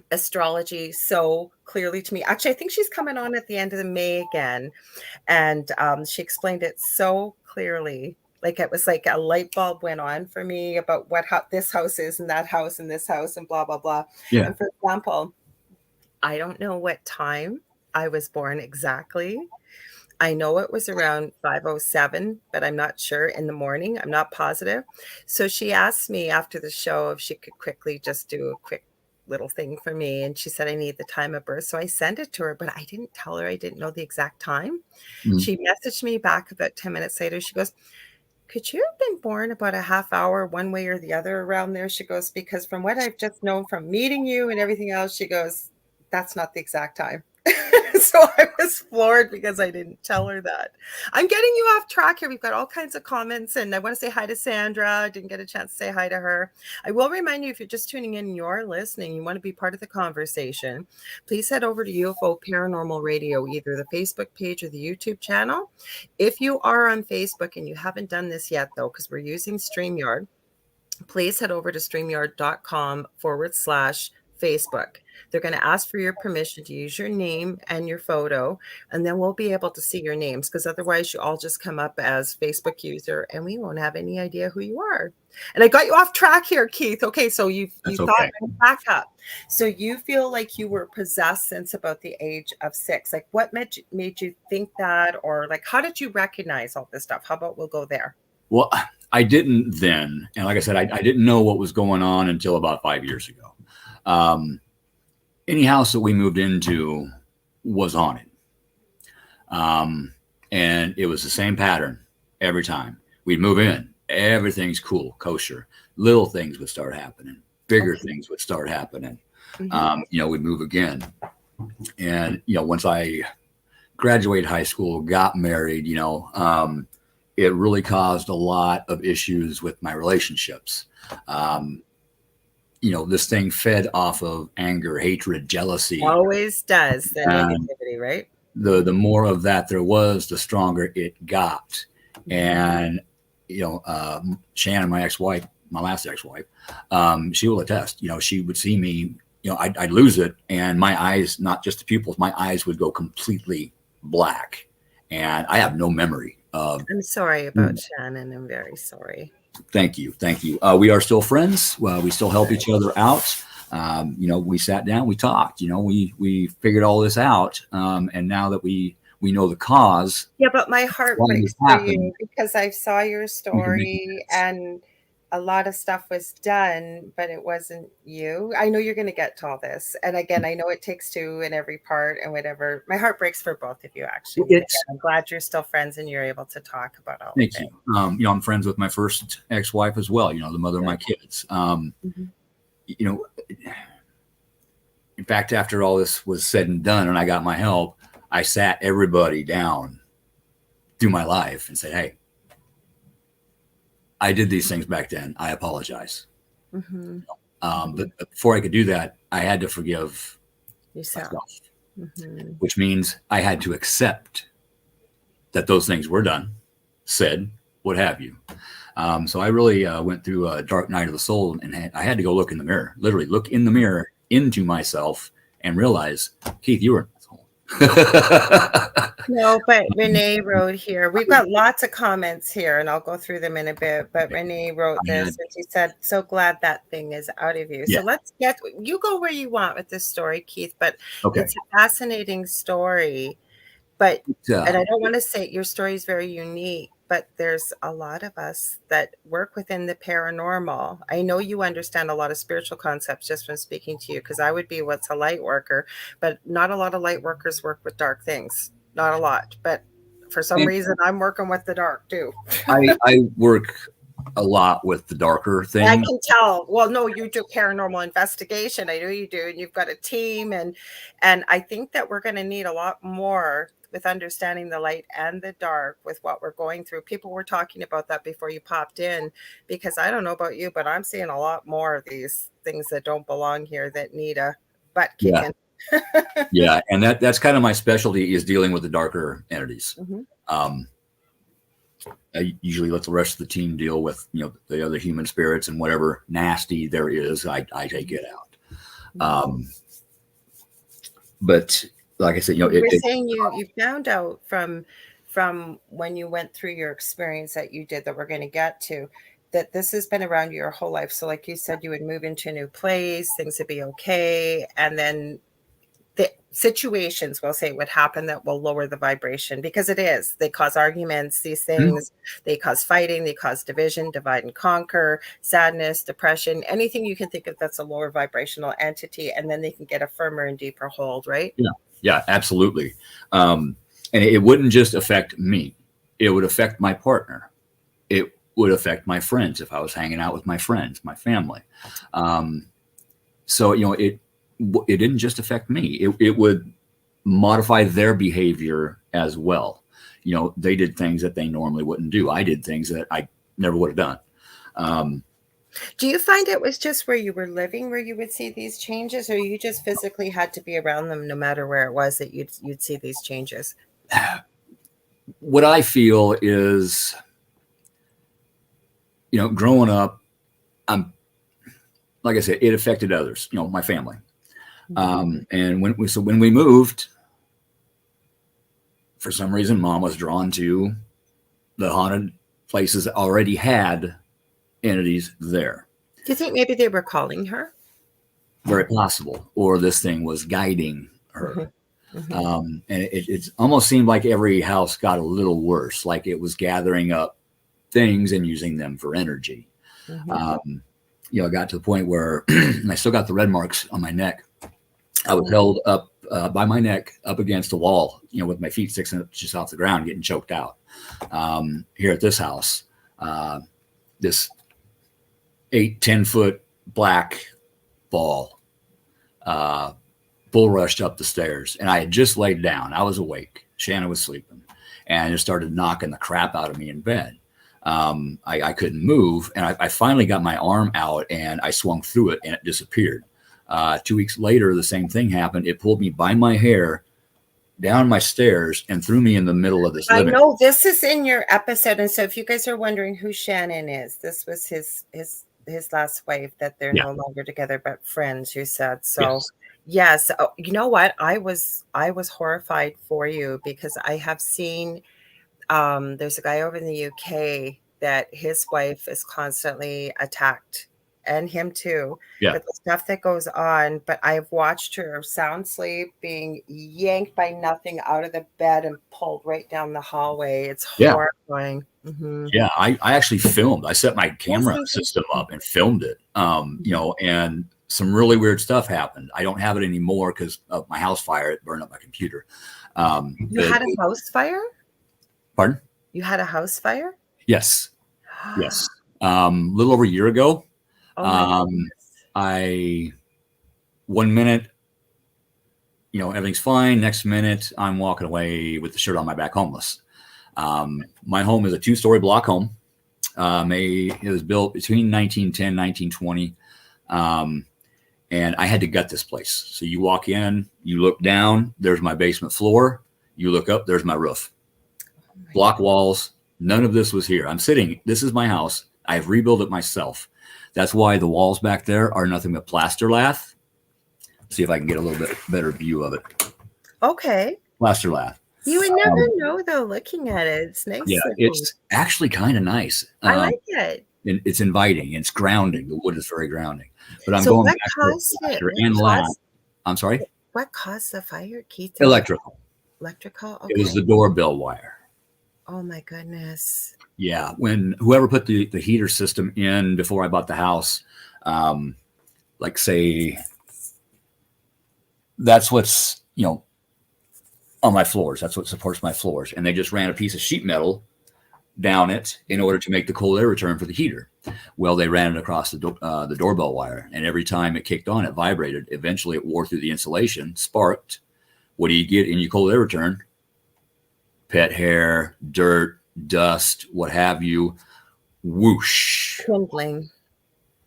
astrology so clearly to me. Actually, I think she's coming on at the end of the May again, and she explained it so clearly. Like it was like a light bulb went on for me about how this house is and that house and this house and blah, blah, blah. Yeah. And for example, I don't know what time I was born exactly. I know it was around 5:07, but I'm not sure, in the morning. I'm not positive. So she asked me after the show if she could quickly just do a quick little thing for me. And she said, I need the time of birth. So I sent it to her, but I didn't tell her I didn't know the exact time. Mm. She messaged me back about 10 minutes later. She goes, could you have been born about a half hour one way or the other around there? She goes, because from what I've just known from meeting you and everything else, she goes, that's not the exact time. So I was floored because I didn't tell her that. I'm getting you off track here. We've got all kinds of comments, and I want to say hi to Sandra. I didn't get a chance to say hi to her. I will remind you, if you're just tuning in and you're listening, you want to be part of the conversation, please head over to UFO Paranormal Radio, either the Facebook page or the YouTube channel. If you are on Facebook and you haven't done this yet, though, because we're using StreamYard, please head over to streamyard.com/Facebook. They're going to ask for your permission to use your name and your photo, and then we'll be able to see your names, because otherwise you all just come up as Facebook user and we won't have any idea who you are. And I got you off track here, Keith. Okay, so you That's thought okay. back up. So you feel like you were possessed since about the age of 6. Like, what made you think that, or like, how did you recognize all this stuff? How about we'll go there? Well, I didn't then. And like I said, I didn't know what was going on until about 5 years ago. Any house that we moved into was haunted. And it was the same pattern every time. We'd move in, everything's cool, kosher. Little things would start happening. Bigger things would start happening. We'd move again. And, once I graduated high school, got married, it really caused a lot of issues with my relationships. This thing fed off of anger, hatred, jealousy. Always does, the negativity, right? The more of that there was, the stronger it got. And, Shannon, my ex-wife, my last ex-wife, she will attest, she would see me, I'd lose it. And my eyes, not just the pupils, my eyes would go completely black. And I have no memory of. I'm sorry about Shannon. I'm very sorry. Thank you. We are still friends. We still help each other out. We sat down, we talked, we figured all this out. And now that we know the cause. Yeah, but my heart breaks for you, because I saw your story and a lot of stuff was done, but it wasn't you. I know you're going to get to all this. And again, I know it takes two in every part and whatever. My heart breaks for both of you, actually. Again, I'm glad you're still friends and you're able to talk about all of it. Thank you. I'm friends with my first ex-wife as well, the mother of my kids. In fact, after all this was said and done and I got my help, I sat everybody down through my life and said, hey, I did these things back then. I apologize. But before I could do that, I had to forgive myself, which means I had to accept that those things were done, said, what have you. So I really went through a dark night of the soul, and I had to go look in the mirror, literally look in the mirror into myself and realize, Keith, you were an asshole. No, but Renee wrote here. We've got lots of comments here, and I'll go through them in a bit. But Renee wrote this, and she said, so glad that thing is out of you. Yeah. So let's you go where you want with this story, Keith, but it's a fascinating story. But, and I don't want to say your story is very unique, but there's a lot of us that work within the paranormal. I know you understand a lot of spiritual concepts just from speaking to you, because I would be what's a light worker, but not a lot of light workers work with dark things. Not a lot, but for some reason I'm working with the dark too. I work a lot with the darker things. I can tell. Well, no, you do paranormal investigation. I know you do, and you've got a team, and I think that we're going to need a lot more with understanding the light and the dark with what we're going through. People were talking about that before you popped in, because I don't know about you, but I'm seeing a lot more of these things that don't belong here that need a butt kicking. Yeah, and that's kind of my specialty, is dealing with the darker entities. I usually let the rest of the team deal with the other human spirits, and whatever nasty there is, I take it out. But like I said, you're saying you found out from when you went through your experience that you did, that we're going to get to, that this has been around you your whole life. So like you said, you would move into a new place, things would be okay, and then the situations, we'll say, would happen that will lower the vibration, because it is. They cause arguments, these things. They cause fighting, they cause division, divide and conquer, sadness, depression, anything you can think of that's a lower vibrational entity, and then they can get a firmer and deeper hold, right? Yeah, yeah, absolutely. And it wouldn't just affect me. It would affect my partner. It would affect my friends if I was hanging out with my friends, my family. So, it didn't just affect me. It would modify their behavior as well. They did things that they normally wouldn't do. I did things that I never would have done. Do you find it was just where you were living where you would see these changes, or you just physically had to be around them no matter where it was that you'd see these changes? What I feel is, growing up, like I said, it affected others, my family. And when we moved, for some reason, Mom was drawn to the haunted places that already had entities there. Do you think maybe they were calling her? Very possible. Or this thing was guiding her. And it almost seemed like every house got a little worse, like it was gathering up things and using them for energy. I got to the point where I still got the red marks on my neck. I was held up by my neck up against a wall, with my feet 6 inches off the ground, getting choked out. Here at this house, this 8-10 foot black ball bull rushed up the stairs, and I had just laid down. I was awake. Shanna was sleeping, and it just started knocking the crap out of me in bed. I couldn't move, and I finally got my arm out, and I swung through it, and it disappeared. 2 weeks later, the same thing happened. It pulled me by my hair down my stairs and threw me in the middle of this living room. I know this is in your episode, and so if you guys are wondering who Shannon is, this was his last wife that they're no longer together, but friends, you said. So yes. Oh, you know what? I was horrified for you, because I have seen there's a guy over in the UK that his wife is constantly attacked, and him too. But the stuff that goes on, but I've watched her sound sleep, being yanked by nothing out of the bed and pulled right down the hallway. It's horrifying. Yeah, I actually filmed. I set my camera system up and filmed it. And some really weird stuff happened. I don't have it anymore because of my house fire. It burned up my computer. You had a house fire? Pardon? You had a house fire? Yes. Yes. A little over a year ago. I 1 minute, everything's fine. Next minute, I'm walking away with the shirt on my back, homeless. My home is a 2-story block home. It was built between 1910, 1920. And I had to gut this place. So you walk in, you look down, there's my basement floor. You look up, there's my roof. Block walls. None of this was here. This is my house. I've rebuilt it myself. That's why the walls back there are nothing but plaster lath. See if I can get a little bit better view of it. Okay. Plaster lath. You would never know, though, looking at it. It's nice. Yeah, it's actually kind of nice. I like it. And it's inviting. It's grounding. The wood is very grounding. But I'm So going what back caused to plaster it? and lath. I'm sorry? What caused the fire, Keith? Electrical. Electrical? Okay. It was the doorbell wire. Oh, my goodness. Yeah, when whoever put the heater system in before I bought the house, like say, that's what's, on my floors. That's what supports my floors. And they just ran a piece of sheet metal down it in order to make the cold air return for the heater. Well, they ran it across the doorbell wire, and every time it kicked on, it vibrated. Eventually, it wore through the insulation, sparked. What do you get in your cold air return? Pet hair, dirt, dust, what have you. Whoosh. Kindling.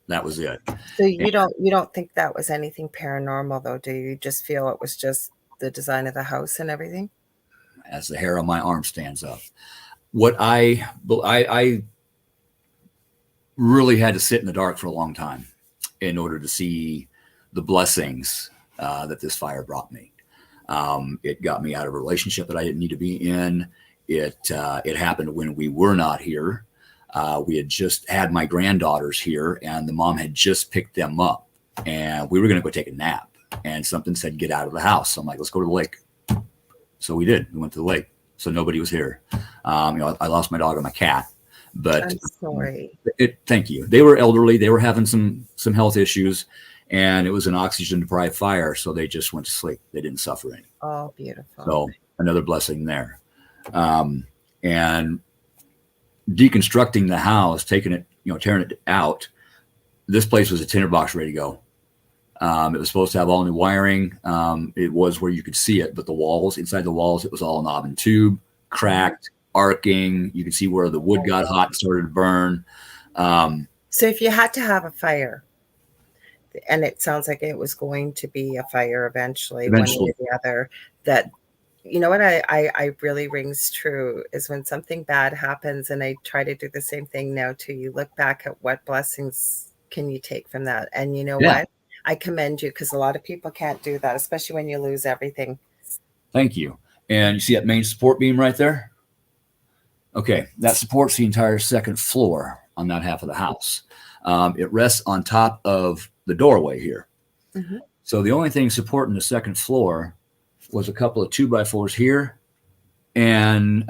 That was it. So you don't think that was anything paranormal, though, do you? Just feel it was just the design of the house and everything? As the hair on my arm stands up. What I really had to sit in the dark for a long time in order to see the blessings that this fire brought me. It got me out of a relationship that I didn't need to be in. It happened when we were not here. We had just had my granddaughters here, and the mom had just picked them up, and we were going to go take a nap. and something said, get out of the house. So I'm like, let's go to the lake. So we did. We went to the lake. So nobody was here. I lost my dog and my cat, but I'm sorry. thank you. They were elderly. They were having some health issues, and it was an oxygen deprived fire. So they just went to sleep. They didn't suffer any. Oh, beautiful. So another blessing there. And deconstructing the house, taking it, tearing it out. This place was a tinderbox ready to go. It was supposed to have all new wiring. It was where you could see it, but the walls, inside the walls, it was all knob and tube, cracked, arcing. You could see where the wood got hot and started to burn. So if you had to have a fire, and it sounds like it was going to be a fire eventually, one way or the other, that, what I really rings true is when something bad happens, and I try to do the same thing now too. You look back at what blessings can you take from that. And what? I commend you, because a lot of people can't do that, especially when you lose everything. Thank you. And you see that main support beam right there? Okay, that supports the entire second floor on that half of the house. It rests on top of the doorway here. Mm-hmm. So the only thing supporting the second floor was a couple of 2x4s here and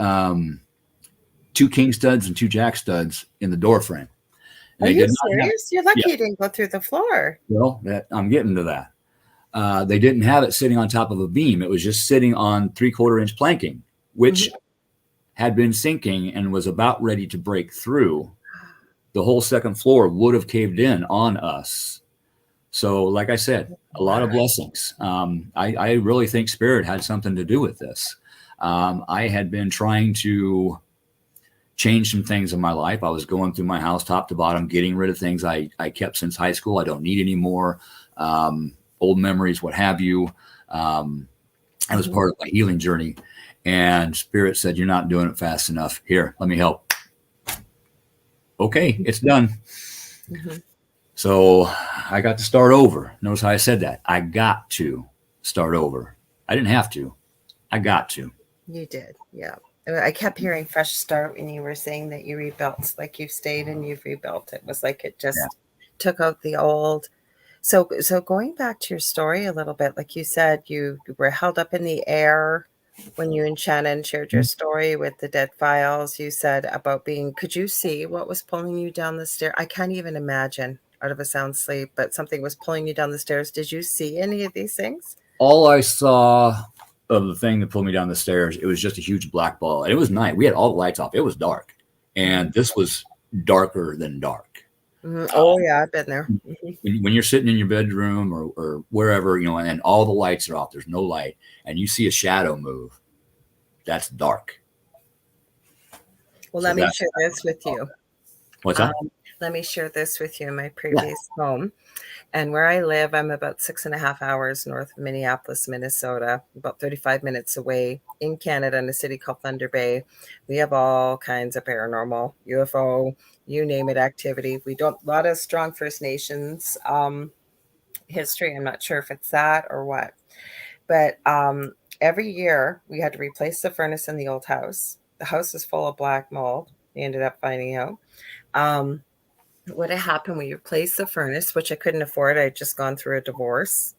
2 king studs and 2 jack studs in the door frame. Are you serious? You're lucky you didn't go through the floor. Well, I'm getting to that. They didn't have it sitting on top of a beam. It was just sitting on 3/4 inch planking, which had been sinking and was about ready to break through. The whole second floor would have caved in on us. So, like I said, a lot of blessings. I really think Spirit had something to do with this. I had been trying to change some things in my life. I was going through my house top to bottom, getting rid of things I kept since high school. I don't need anymore. Old memories, what have you. It was part of my healing journey. And Spirit said, you're not doing it fast enough. Here, let me help. Okay, it's done. Mm-hmm. So I got to start over. Notice how I said that. I got to start over. I didn't have to. I got to. You did, yeah. I kept hearing fresh start when you were saying that you rebuilt, like you've stayed and you've rebuilt. It was like it just took out the old. So going back to your story a little bit, like you said, you were held up in the air when you and Shannon shared your story with the dead files. You said about could you see what was pulling you down the stair? I can't even imagine out of a sound sleep, but something was pulling you down the stairs. Did you see any of these things? All I saw of the thing that pulled me down the stairs, it was just a huge black ball. And it was night. We had all the lights off. It was dark. And this was darker than dark. Mm-hmm. Oh, yeah, I've been there. When you're sitting in your bedroom or wherever, and all the lights are off, there's no light, and you see a shadow move, that's dark. Well, let me share this with you. What's that? Let me share this with you in my previous home. And where I live, I'm about 6.5 hours north of Minneapolis, Minnesota, about 35 minutes away in Canada in a city called Thunder Bay. We have all kinds of paranormal, UFO, you name it, activity. We don't, a lot of strong First Nations history. I'm not sure if it's that or what. But every year we had to replace the furnace in the old house. The house is full of black mold. We ended up finding out. What had happened, we replaced the furnace, which I couldn't afford. I had just gone through a divorce.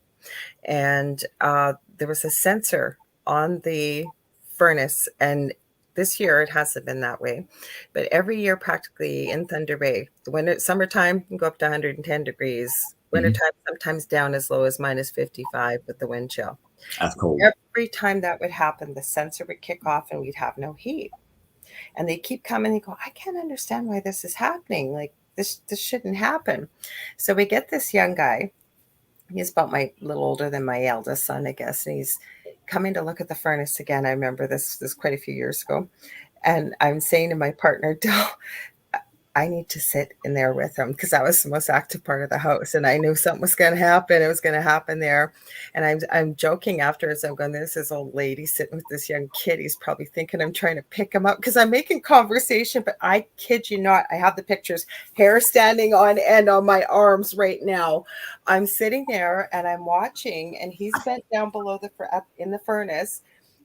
And there was a sensor on the furnace. And this year it hasn't been that way. But every year practically in Thunder Bay, when it's summertime, you can go up to 110 degrees. Wintertime, sometimes down as low as minus 55 with the wind chill. That's cold. Every time that would happen, the sensor would kick off and we'd have no heat. And they keep coming and go, I can't understand why this is happening. Like, this shouldn't happen. So we get this young guy. He's about a little older than my eldest son, I guess. And he's coming to look at the furnace again. I remember this quite a few years ago. And I'm saying to my partner, Del, I need to sit in there with him, because that was the most active part of the house. And I knew something was going to happen. It was going to happen there. And I'm joking afterwards. I'm going, there's this old lady sitting with this young kid. He's probably thinking I'm trying to pick him up, because I'm making conversation. But I kid you not, I have the pictures, hair standing on end on my arms right now. I'm sitting there and I'm watching, and he's bent down below in the furnace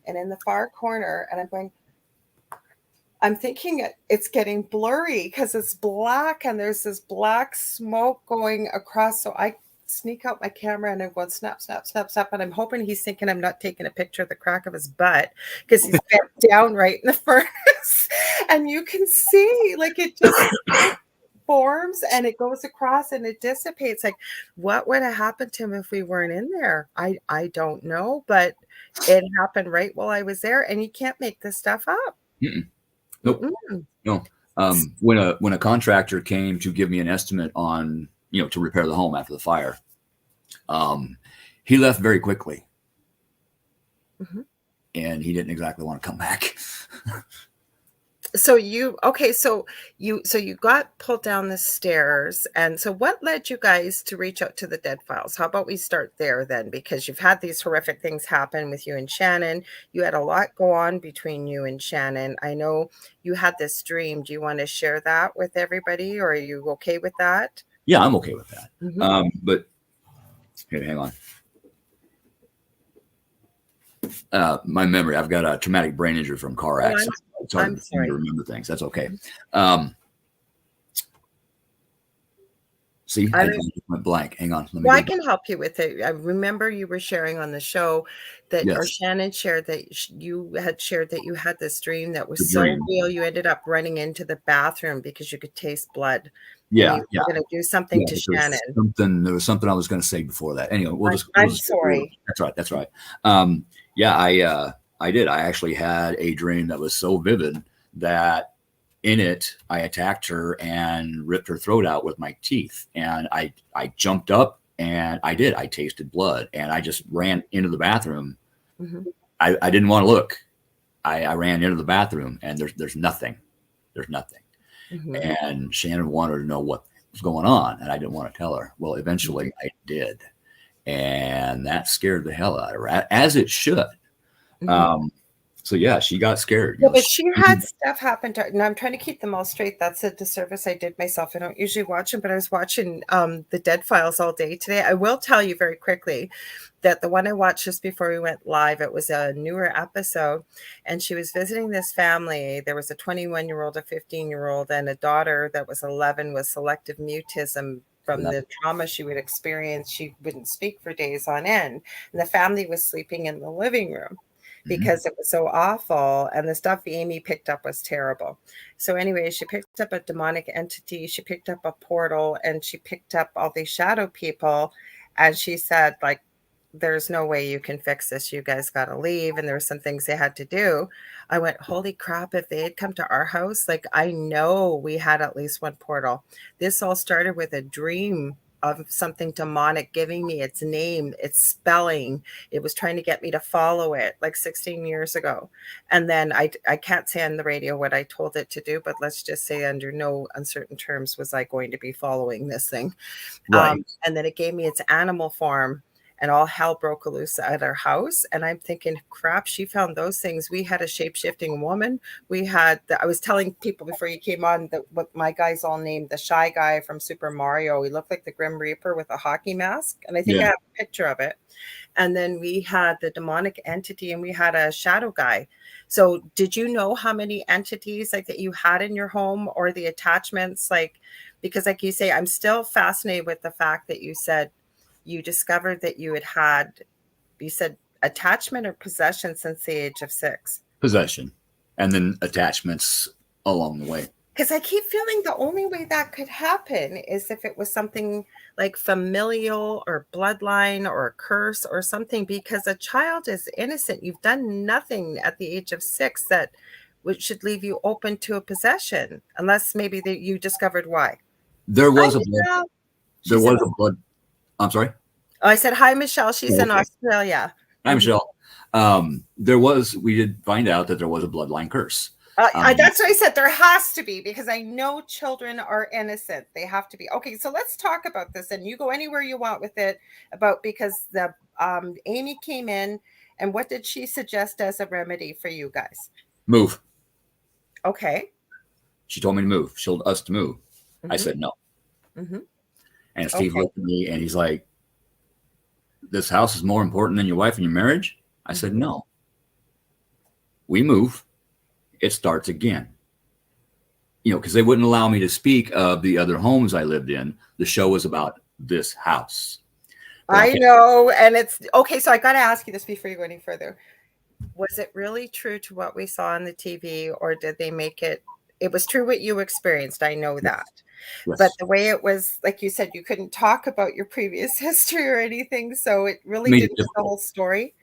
and in the far corner. And I'm thinking it's getting blurry because it's black and there's this black smoke going across. So I sneak out my camera and I'm going snap, snap, snap, snap. And I'm hoping he's thinking I'm not taking a picture of the crack of his butt because he's bent down right in the furnace. And you can see like it just forms and it goes across and it dissipates. Like, what would have happened to him if we weren't in there? I don't know, but it happened right while I was there, and you can't make this stuff up. Nope. No. When a contractor came to give me an estimate on, to repair the home after the fire, he left very quickly, and he didn't exactly want to come back. So you got pulled down the stairs, and so what led you guys to reach out to the Dead Files? How about we start there then, because you've had these horrific things happen with you and Shannon. You had a lot go on between you and Shannon. I know you had this dream. Do you want to share that with everybody, or are you okay with that? Yeah, I'm okay with that. But here, hang on. My memory, I've got a traumatic brain injury from car accident. It's hard to remember things. That's okay. See, I went blank. Hang on. I can help you with it. I remember you were sharing on the show that, or Shannon shared that you had shared that you had this dream that was so real. You ended up running into the bathroom because you could taste blood. Yeah, you were going to do something to Shannon. There was something I was going to say before that. Anyway, I'm sorry. That's right. I did. I actually had a dream that was so vivid that in it, I attacked her and ripped her throat out with my teeth. And I jumped up and I tasted blood, and I just ran into the bathroom. I didn't want to look. I ran into the bathroom, and there's nothing. There's nothing. And Shannon wanted to know what was going on, and I didn't want to tell her. Well, eventually I did. And that scared the hell out of her, as it should. So yeah, she got scared. Yeah, but she had stuff happen to her. And I'm trying to keep them all straight. That's a disservice I did myself. I don't usually watch them, but I was watching the Dead Files all day today. I will tell you very quickly that the one I watched just before we went live, it was a newer episode, and she was visiting this family. There was a 21-year-old, a 15-year-old, and a daughter that was 11 with selective mutism from the trauma she would experience. She wouldn't speak for days on end, and the family was sleeping in the living room because it was so awful, and the stuff Amy picked up was terrible. So anyway, she picked up a demonic entity, she picked up a portal, and she picked up all these shadow people, and she said, like, there's no way you can fix this. You guys got to leave. And there were some things they had to do. I went, holy crap, if they had come to our house, like, I know we had at least one portal. This all started with a dream of something demonic giving me its name, its spelling. It was trying to get me to follow it like 16 years ago. And then I can't say on the radio what I told it to do, but let's just say under no uncertain terms was I going to be following this thing. Right. And then it gave me its animal form. And all hell broke loose at our house. And I'm thinking, crap, she found those things. We had a shape-shifting woman. We had, I was telling people before you came on that what my guy's all named the shy guy from Super Mario. He looked like the Grim Reaper with a hockey mask. And I think I have a picture of it. And then we had the demonic entity, and we had a shadow guy. So did you know how many entities like that you had in your home, or the attachments? Like, because like you say, I'm still fascinated with the fact that you said, you discovered that you you said attachment or possession since the age of 6? Possession, and then attachments along the way. Because I keep feeling the only way that could happen is if it was something like familial or bloodline or a curse or something, because a child is innocent. You've done nothing at the age of 6 that should leave you open to a possession, unless maybe you discovered why. There was a blood. I'm sorry? Oh, I said, hi, Michelle. She's in Australia. Hi, Michelle. We did find out that there was a bloodline curse. That's what I said. There has to be, because I know children are innocent. They have to be. Okay, so let's talk about this, and you go anywhere you want with it, because the Amy came in, and what did she suggest as a remedy for you guys? Move. Okay. She told me to move. She told us to move. I said no. And Steve looked at me and he's like, this house is more important than your wife and your marriage? I said, no. We move. It starts again. Because they wouldn't allow me to speak of the other homes I lived in. The show was about this house. but I I can't. know. And it's okay. So I got to ask you this before you go any further. Was it really true to what we saw on the TV, or did they make it? It was true what you experienced. I know that. Yes, But yes. the way it was, like you said, you couldn't talk about your previous history or anything. So it really Made it didn't get the difficult. whole story.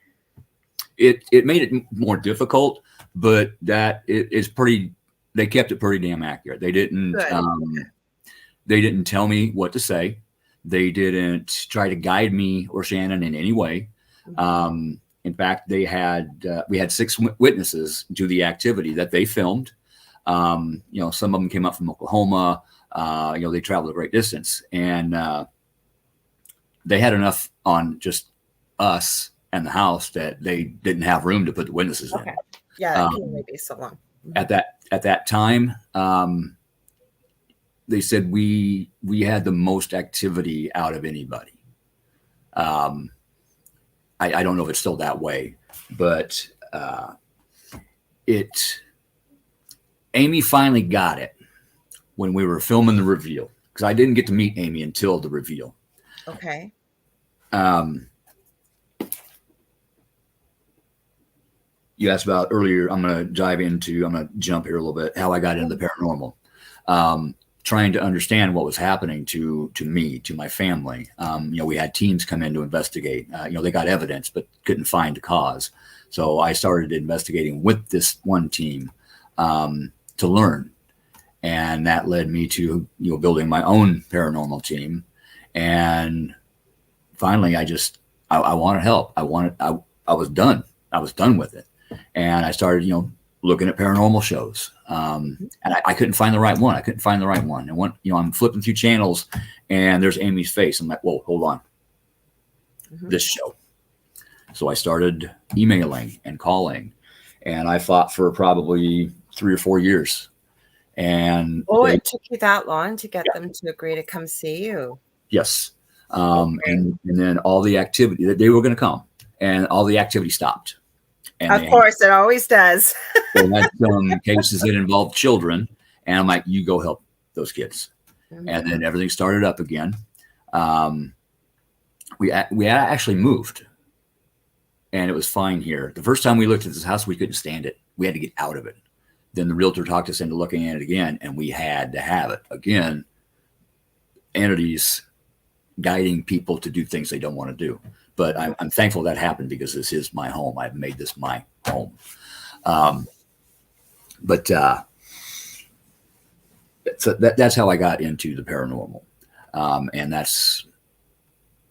It made it more difficult, but that it is pretty. They kept it pretty damn accurate. Good. They didn't tell me what to say. They didn't try to guide me or Shannon in any way. Mhm. In fact, we had six witnesses to the activity that they filmed. Some of them came up from Oklahoma. They traveled a great distance, and they had enough on just us and the house that they didn't have room to put the witnesses in. Okay. Yeah, it can only Um, be so long. at that time, they said we had the most activity out of anybody. Um, I don't know if it's still that way, but it. Amy finally got it when we were filming the reveal, because I didn't get to meet Amy until the reveal. Okay. Um, you asked about earlier. I'm going to jump here a little bit, how I got into the paranormal. Trying to understand what was happening to me, to my family. We had teams come in to investigate. They got evidence, but couldn't find a cause. So I started investigating with this one team to learn. And that led me to, building my own paranormal team. And finally, I wanted help. I was done. I was done with it. And I started, looking at paranormal shows. And I couldn't find the right one. And I'm flipping through channels and there's Amy's face. I'm like, whoa, hold on. This show. So I started emailing and calling, and I fought for probably 3 or 4 years. And It took you that long to get them to agree to come see you. Yes. And then all the activity that they were going to come, and all the activity stopped. And of course, it always does. They had some cases that involved children, and I'm like, you go help those kids. And then everything started up again. We actually moved, and it was fine here. The first time we looked at this house, we couldn't stand it. We had to get out of it. Then the realtor talked us into looking at it again, and we had to have it again. Entities guiding people to do things they don't want to do. But I'm thankful that happened, because this is my home. I've made this my home. So that's how I got into the paranormal. And that's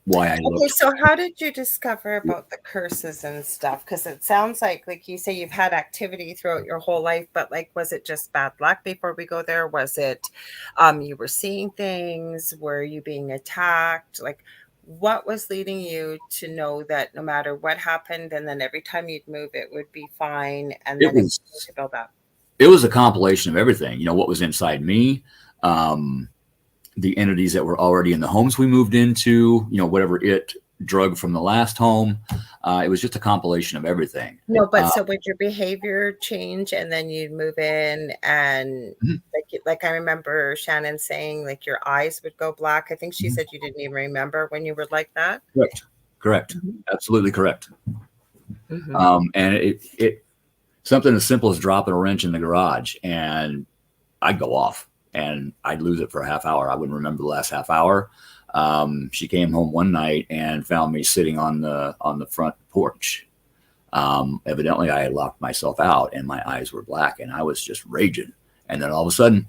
why I looked. Okay, so how did you discover about the curses and stuff? Because it sounds like you say you've had activity throughout your whole life, but was it just bad luck before we go there? Was it you were seeing things? Were you being attacked? What was leading you to know that no matter what happened, and then every time you'd move, it would be fine, and then it was to build up? It was a compilation of everything. What was inside me, the entities that were already in the homes we moved into, whatever it drug from the last home. It was just a compilation of everything. No, but so would your behavior change, and then you'd move in, and like I remember Shannon saying your eyes would go black. I think she said you didn't even remember when you were like that. Correct. Absolutely correct. And it something as simple as dropping a wrench in the garage, and I'd go off. And I'd lose it for a half hour. I wouldn't remember the last half hour. She came home one night and found me sitting on the front porch. Evidently, I had locked myself out, and my eyes were black, and I was just raging. And then all of a sudden,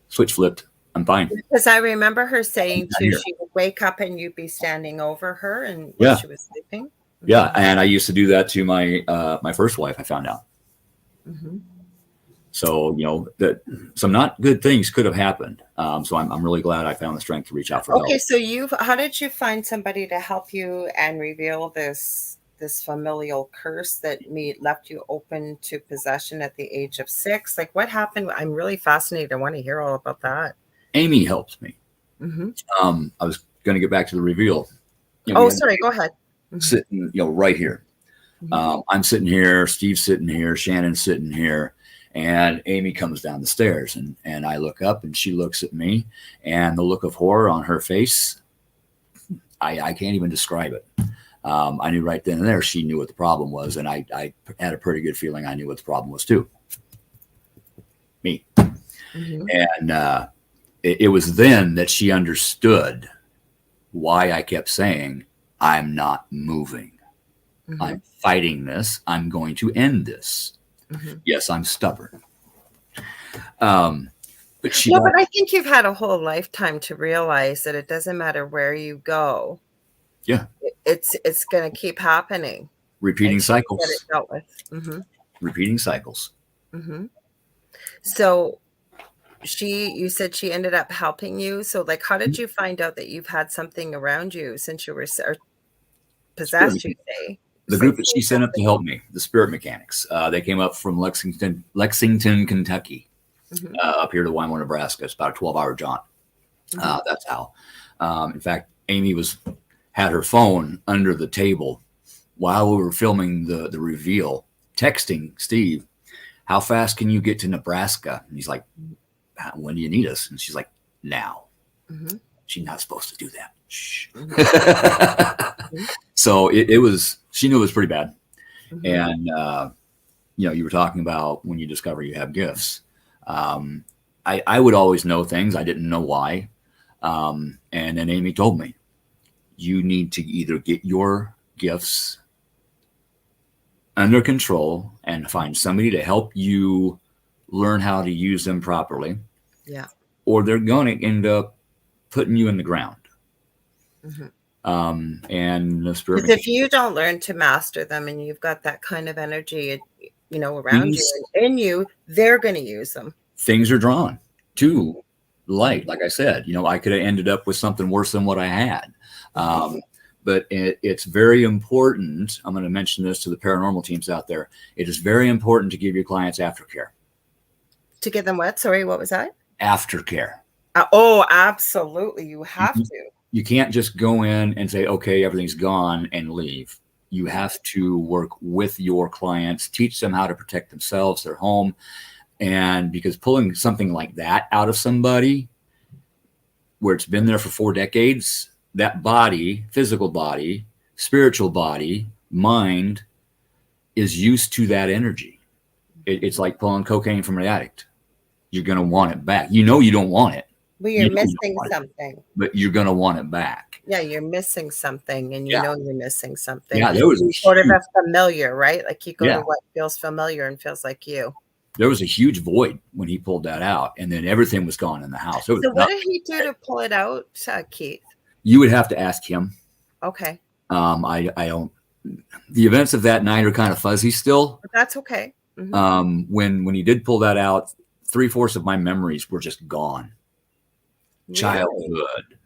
switch flipped. I'm fine. Because I remember her saying too, she would wake up and you'd be standing over her, and she was sleeping. Yeah, and I used to do that to my first wife. I found out. So, that some not good things could have happened. So I'm really glad I found the strength to reach out for help. Okay, so how did you find somebody to help you and reveal this familial curse that left you open to possession at the age of 6? What happened? I'm really fascinated. I want to hear all about that. Amy helped me. I was going to get back to the reveal. Sorry, go ahead. Sitting, right here. I'm sitting here, Steve's sitting here, Shannon's sitting here. And Amy comes down the stairs, and I look up, and she looks at me, and the look of horror on her face, I can't even describe it. I knew right then and there she knew what the problem was, and I had a pretty good feeling I knew what the problem was too. Me. Mm-hmm. And it was then that she understood why I kept saying, I'm not moving. Mm-hmm. I'm fighting this. I'm going to end this. Mm-hmm. Yes, I'm stubborn. But she. No, but I think you've had a whole lifetime to realize that it doesn't matter where you go. Yeah. It's going to keep happening. Repeating Until you get it cycles. dealt with. Mm-hmm. Repeating cycles. Mm-hmm. So you said she ended up helping you. So like, how did you find out that you've had something around you since you were or possessed, you say? The group that she sent up to help me, the Spirit Mechanics, they came up from Lexington, Kentucky, Mm-hmm. up here to Wyoming, Nebraska. It's about a 12-hour jaunt. Mm-hmm. That's how. In fact, Amy had her phone under the table while we were filming the reveal, texting Steve, how fast can you get to Nebraska? And he's like, when do you need us? And she's like, now. Mm-hmm. She's not supposed to do that. Shh. Mm-hmm. So it was, she knew it was pretty bad. Mm-hmm. And, you were talking about when you discover you have gifts. I would always know things. I didn't know why. And then Amy told me, you need to either get your gifts under control and find somebody to help you learn how to use them properly. Yeah. Or they're going to end up putting you in the ground. Mm-hmm. And the Spirit. Because if you don't learn to master them and you've got that kind of energy, around you and in you, they're going to use them. Things are drawn to light. Like I said, I could have ended up with something worse than what I had. But it's very important. I'm going to mention this to the paranormal teams out there. It is very important to give your clients aftercare. To give them what? Sorry, what was that? Aftercare. Oh, absolutely. You have to. You can't just go in and say, okay, everything's gone and leave. You have to work with your clients, teach them how to protect themselves, their home. And because pulling something like that out of somebody where it's been there for 4 decades, that body, physical body, spiritual body, mind is used to that energy. It's like pulling cocaine from an addict. You're going to want it back. You don't want it. Well, you're missing something. But you're going to want it back. Yeah, you're missing something, and you're missing something. Yeah, there was sort of a familiar, right? Like you go Yeah. to what feels familiar and feels like you. There was a huge void when he pulled that out, and then everything was gone in the house. So what did he do to pull it out, Keith? You would have to ask him. Okay. I don't. The events of that night are kind of fuzzy still. But that's okay. Mm-hmm. When he did pull that out, 3/4 of my memories were just gone. Really? Childhood.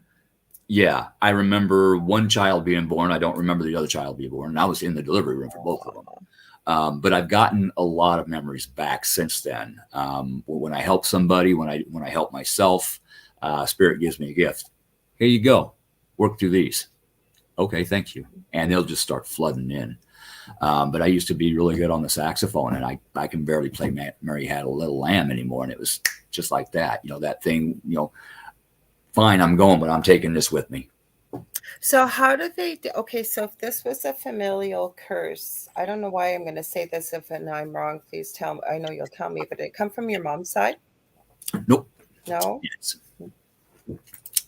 Yeah, I remember one child being born. I don't remember the other child being born. And I was in the delivery room for both of them. But I've gotten a lot of memories back since then. When I help somebody, when I help myself, Spirit gives me a gift. Here you go. Work through these. Okay, thank you. And they'll just start flooding in. But I used to be really good on the saxophone, and I can barely play Mary Had a Little Lamb anymore. And it was just like that. That thing, fine, I'm going, but I'm taking this with me. So how do they do? Okay, so if this was a familial curse, I don't know why I'm going to say this. If I'm wrong, please tell me. I know you'll tell me, but did it come from your mom's side? Nope. No? Yes.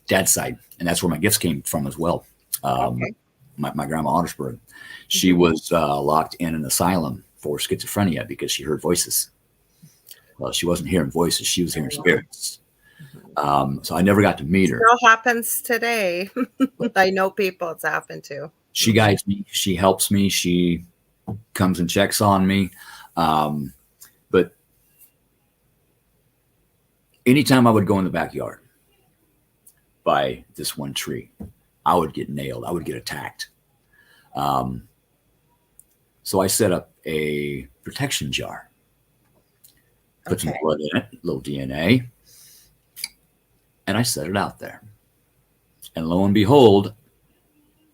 Dad's side. And that's where my gifts came from as well. Okay. My grandma Ottersberg, she was locked in an asylum for schizophrenia because she heard voices. Well, she wasn't hearing voices. She was hearing spirits. So I never got to meet her. It still happens today. I know people it's happened to. She guides me. She helps me. She comes and checks on me. But anytime I would go in the backyard by this one tree, I would get nailed. I would get attacked. So I set up a protection jar, put some blood in it, a little DNA, and I set it out there. And lo and behold,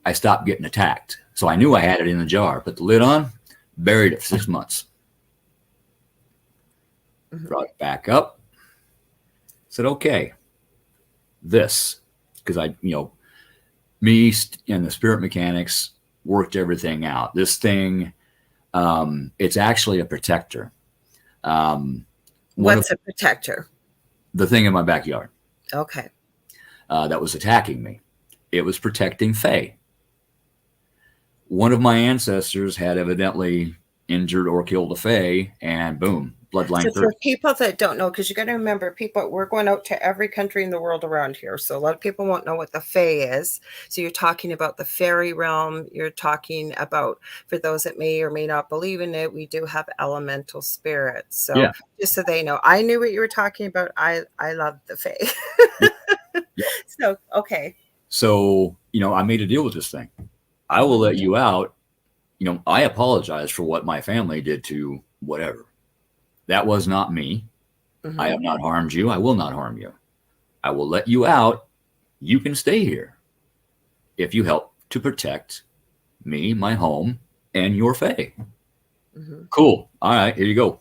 I stopped getting attacked. So I knew I had it in the jar, put the lid on, buried it for 6 months. Brought it back up, said, okay, this, because Me and the spirit mechanics worked everything out. This thing, it's actually a protector. One of What's a protector? the thing in my backyard Okay. that was attacking me. It was protecting Faye. One of my ancestors had evidently injured or killed a Fae, and boom, bloodline So for through. people that don't know, because you got to remember, people, we're going out to every country in the world around here. So a lot of people won't know what the Fae is. So you're talking about the fairy realm. You're talking about, for those that may or may not believe in it, we do have elemental spirits. So Yeah. just so they know, I knew what you were talking about. I love the Fae. Yeah. Yeah. So, okay. So, I made a deal with this thing. I will let you out. I apologize for what my family did to whatever. That was not me. I have not harmed you. I will not harm you. I will let you out. You can stay here if you help to protect me, my home, and your Fae. Cool. All right, here you go.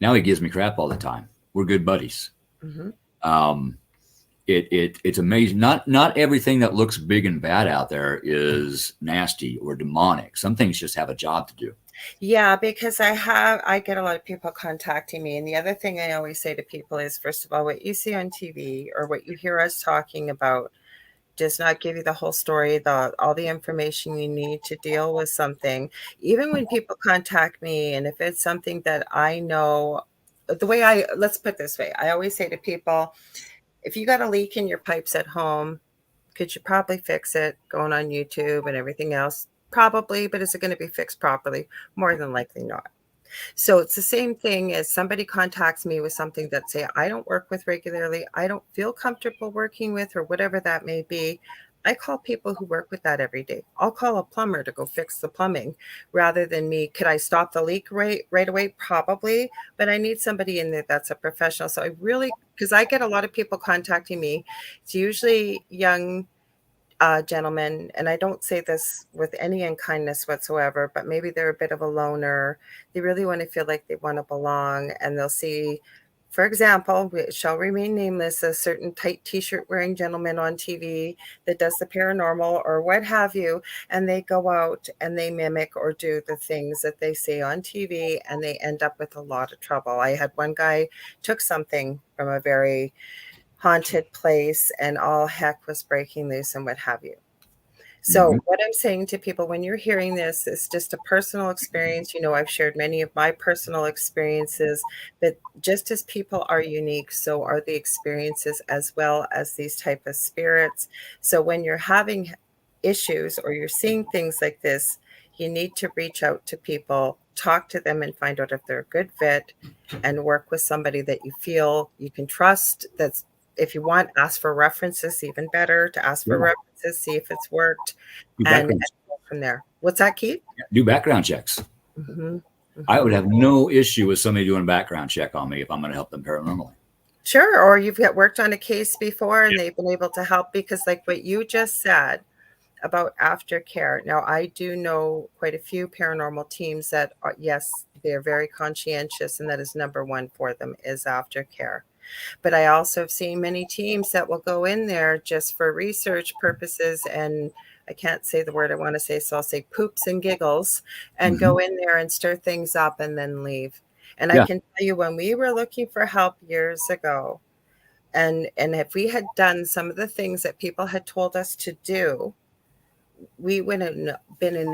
Now he gives me crap all the time. We're good buddies. It's amazing. Not everything that looks big and bad out there is nasty or demonic. Some things just have a job to do. Yeah, because I get a lot of people contacting me. And the other thing I always say to people is, first of all, what you see on TV or what you hear us talking about does not give you the whole story, all the information you need to deal with something. Even when people contact me, and if it's something that I know, let's put it this way, I always say to people, if you got a leak in your pipes at home, could you probably fix it going on YouTube and everything else? Probably, but is it going to be fixed properly? More than likely not. So it's the same thing as somebody contacts me with something that, say, I don't work with regularly, I don't feel comfortable working with, or whatever that may be. I call people who work with that every day. I'll call a plumber to go fix the plumbing rather than me. Could I stop the leak right away? Probably, but I need somebody in there that's a professional. So I really, because I get a lot of people contacting me. It's usually young gentlemen, and I don't say this with any unkindness whatsoever, but maybe they're a bit of a loner. They really want to feel like they want to belong, and they'll see, for example, it shall remain nameless, a certain tight t-shirt wearing gentleman on TV that does the paranormal or what have you, and they go out and they mimic or do the things that they say on TV, and they end up with a lot of trouble. I had one guy took something from a very haunted place and all heck was breaking loose and what have you. So what I'm saying to people when you're hearing this is just a personal experience. I've shared many of my personal experiences, but just as people are unique, so are the experiences as well as these type of spirits. So when you're having issues or you're seeing things like this, you need to reach out to people, talk to them and find out if they're a good fit and work with somebody that you feel you can trust. That's, if you want, ask for references, even better to ask for references, see if it's worked, and go from there. What's that, Keith? Do background checks. I would have no issue with somebody doing a background check on me if I'm going to help them paranormally. Sure. Or you've worked on a case before and they've been able to help, because like what you just said about aftercare. Now, I do know quite a few paranormal teams that are, yes, they're very conscientious, and that is number one for them is aftercare. But I also have seen many teams that will go in there just for research purposes, and I can't say the word I want to say, so I'll say poops and giggles, and go in there and stir things up and then leave. And I can tell you, when we were looking for help years ago, and if we had done some of the things that people had told us to do, we would have been in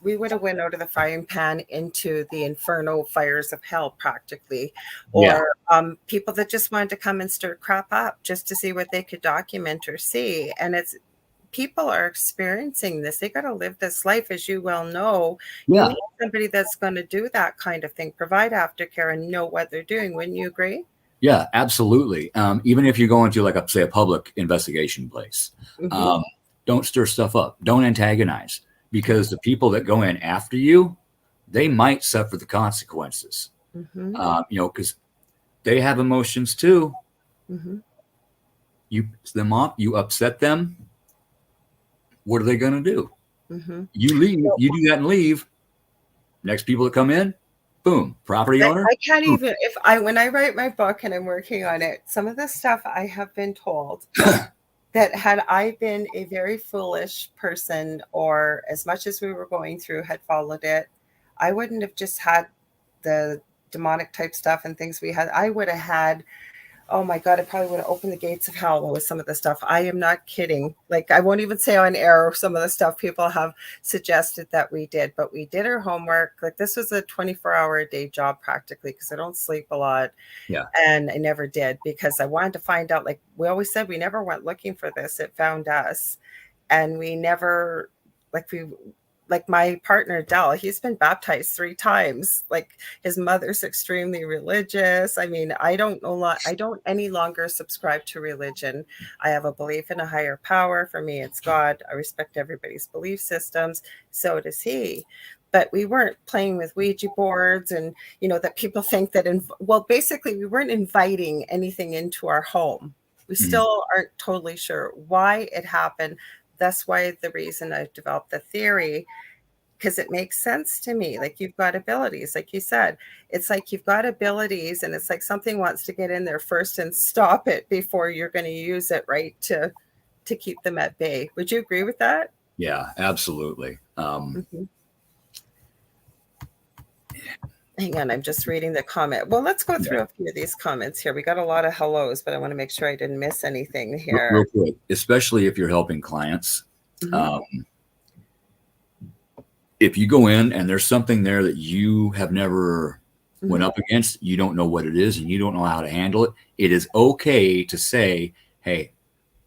we would have went out of the frying pan into the inferno fires of hell practically, or people that just wanted to come and stir crap up just to see what they could document or see. And it's, people are experiencing this. They got to live this life, as you well know. You need somebody that's going to do that kind of thing, provide aftercare and know what they're doing. Wouldn't you agree? Yeah, absolutely. Even if you're going to, like, say, a public investigation place, don't stir stuff up. Don't antagonize, because the people that go in after you, they might suffer the consequences. Because they have emotions too. You piss them off, you upset them. What are they going to do? You leave. You do that and leave. Next people that come in, boom, property owner. I can't even, when I write my book and I'm working on it, some of the stuff I have been told that had I been a very foolish person, or as much as we were going through had followed it, I wouldn't have just had the demonic type stuff and things we had. I would have had, oh my God, I probably would have opened the gates of hell with some of the stuff. I am not kidding. Like, I won't even say on air some of the stuff people have suggested that we did, but we did our homework. Like, this was a 24-hour a day job practically, because I don't sleep a lot. Yeah. And I never did, because I wanted to find out, like we always said, we never went looking for this. It found us. And we never, like my partner Dell, he's been baptized 3 times. Like, his mother's extremely religious. I mean, I don't any longer subscribe to religion. I have a belief in a higher power. For me, it's God. I respect everybody's belief systems. So does he. But we weren't playing with Ouija boards, and that people think that well, basically we weren't inviting anything into our home. We still aren't totally sure why it happened. That's why the reason I've developed the theory, because it makes sense to me. Like, you've got abilities, like you said. It's like you've got abilities, and it's like something wants to get in there first and stop it before you're going to use it, right, to keep them at bay. Would you agree with that? Yeah, absolutely. Mhm. Hang on, I'm just reading the comment. Well, let's go through a few of these comments here. We got a lot of hellos, but I want to make sure I didn't miss anything here. Real quick, especially if you're helping clients. If you go in and there's something there that you have never went up against, you don't know what it is, and you don't know how to handle it, it is okay to say, hey,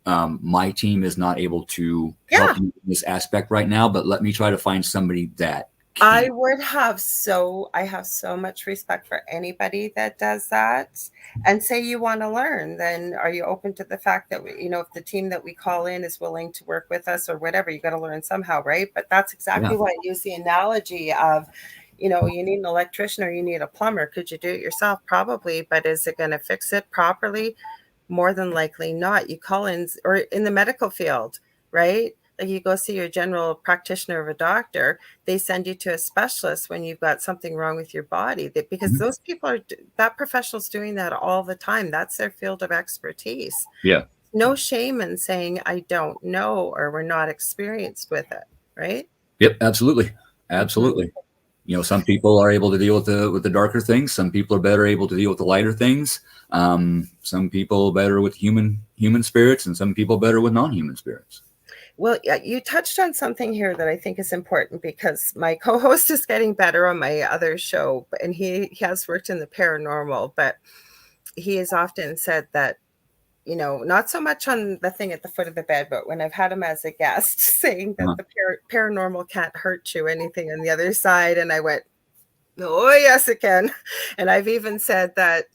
my team is not able to help you in this aspect right now, but let me try to find somebody that can. I have so much respect for anybody that does that. And say you want to learn, then are you open to the fact that if the team that we call in is willing to work with us or whatever, you got to learn somehow, right? But that's exactly why I use the analogy of, you need an electrician or you need a plumber. Could you do it yourself? Probably, but is it going to fix it properly? More than likely not. You call in, or in the medical field, right? Like, you go see your general practitioner of a doctor, they send you to a specialist when you've got something wrong with your body, because those people that professional's doing that all the time. That's their field of expertise. Yeah. No shame in saying, I don't know, or we're not experienced with it, right? Yep, absolutely. Absolutely. Some people are able to deal with the darker things. Some people are better able to deal with the lighter things. Some people better with human spirits, and some people better with non-human spirits. Well, you touched on something here that I think is important, because my co-host is getting better on my other show, and he has worked in the paranormal, but he has often said that, not so much on the thing at the foot of the bed, but when I've had him as a guest, saying that the paranormal can't hurt you, anything on the other side. And I went, oh, yes, it can. And I've even said that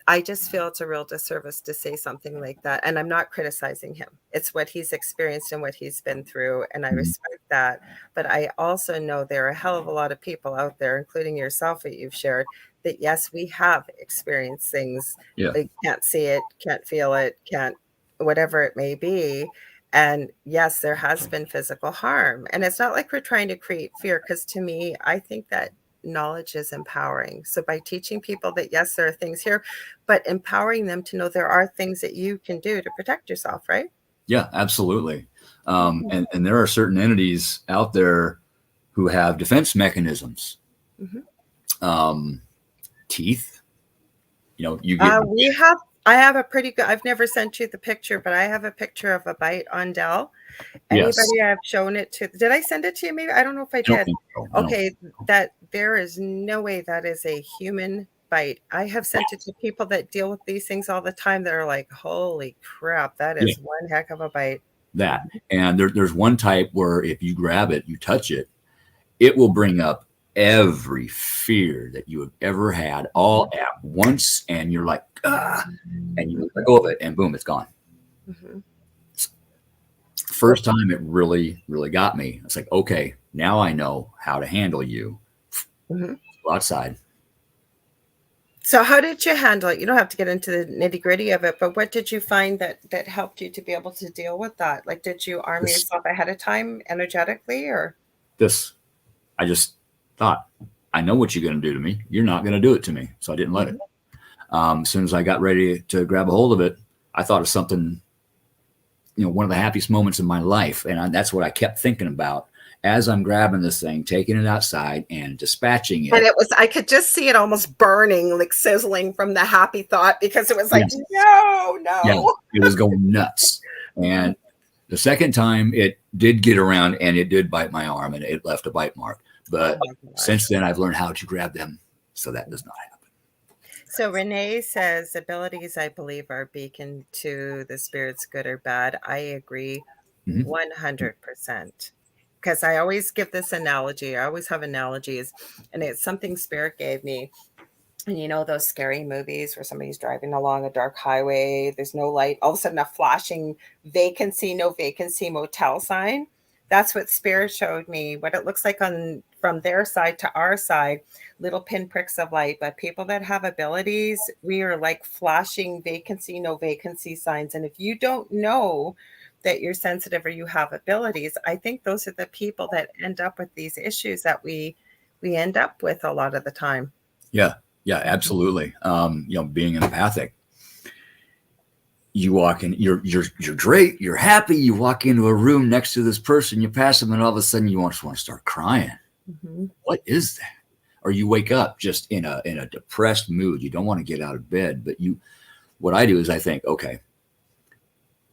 I just feel it's a real disservice to say something like that. And I'm not criticizing him. It's what he's experienced and what he's been through. And I respect that. But I also know there are a hell of a lot of people out there, including yourself, that you've shared, that, yes, we have experienced things. Yeah. They can't see it, can't feel it, can't, whatever it may be. And yes, there has been physical harm. And it's not like we're trying to create fear, because to me, I think that knowledge is empowering. So by teaching people that, yes, there are things here, but empowering them to know there are things that you can do to protect yourself, right? Yeah, absolutely. And there are certain entities out there who have defense mechanisms. Teeth. You get. I have a pretty good, I've never sent you the picture, but I have a picture of a bite on Dell. Anybody I've shown it to, did I send it to you? Maybe, I don't know if I did. I don't think so, no. Okay, that there is no way that is a human bite. I have sent it to people that deal with these things all the time that are like, holy crap, that is one heck of a bite. That. And there's one type where if you grab it, you touch it, it will bring up every fear that you have ever had all at once. And you're like, ah, and you let go of it, and boom, it's gone. First time it really, really got me. It's like, okay, now I know how to handle you. Go outside. So how did you handle it? You don't have to get into the nitty gritty of it, but what did you find that helped you to be able to deal with that? Like, did you arm yourself ahead of time energetically, or? I just thought, I know what you're going to do to me. You're not going to do it to me. So I didn't let it. As soon as I got ready to grab a hold of it, I thought of something one of the happiest moments of my life. And that's what I kept thinking about as I'm grabbing this thing, taking it outside and dispatching it. And it was, I could just see it almost burning, like sizzling from the happy thought, because it was like, Yes. no. Yeah, it was going nuts. And the second time it did get around and it did bite my arm and it left a bite mark. But since then I've learned how to grab them so that does not happen. So Renee says abilities, I believe, are a beacon to the spirits, good or bad. I agree 100%. Because I always give this analogy. I always have analogies, and it's something Spirit gave me. And you know those scary movies where somebody's driving along a dark highway, there's no light, all of a sudden a flashing vacancy, no vacancy motel sign. That's what Spirit showed me, what it looks like on from their side to our side, little pinpricks of light. But people that have abilities, we are like flashing vacancy, no vacancy signs. And if you don't know that you're sensitive or you have abilities, I think those are the people that end up with these issues that we end up with a lot of the time. Yeah, absolutely. Being empathic, you walk in, you're great, you're happy. You walk into a room next to this person, you pass them, and all of a sudden you just want to start crying. What is that? Or you wake up just in a depressed mood. You don't want to get out of bed, but what I do is I think, okay,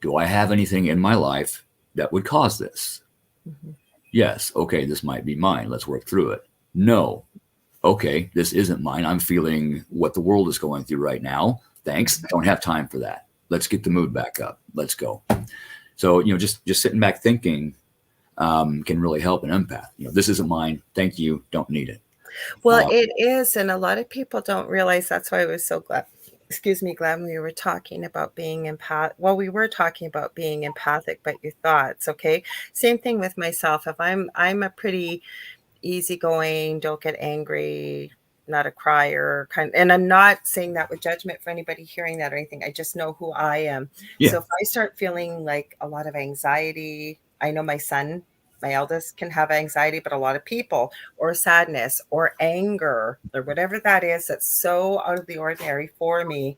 do I have anything in my life that would cause this? Yes. Okay, this might be mine. Let's work through it. No. Okay, this isn't mine. I'm feeling what the world is going through right now. Thanks. Don't have time for that. Let's get the mood back up. Let's go. So, just sitting back thinking can really help an empath. This isn't mine. Thank you. Don't need it. Well, it is. And a lot of people don't realize. That's why I was so glad we were talking about being we were talking about being empathic, but your thoughts. Okay. Same thing with myself. If I'm a pretty easygoing, don't get angry, not a crier and I'm not saying that with judgment for anybody hearing that or anything. I just know who I am. Yeah. So if I start feeling like a lot of anxiety, I know my son, my eldest, can have anxiety, but a lot of people, or sadness or anger or whatever that is, that's so out of the ordinary for me.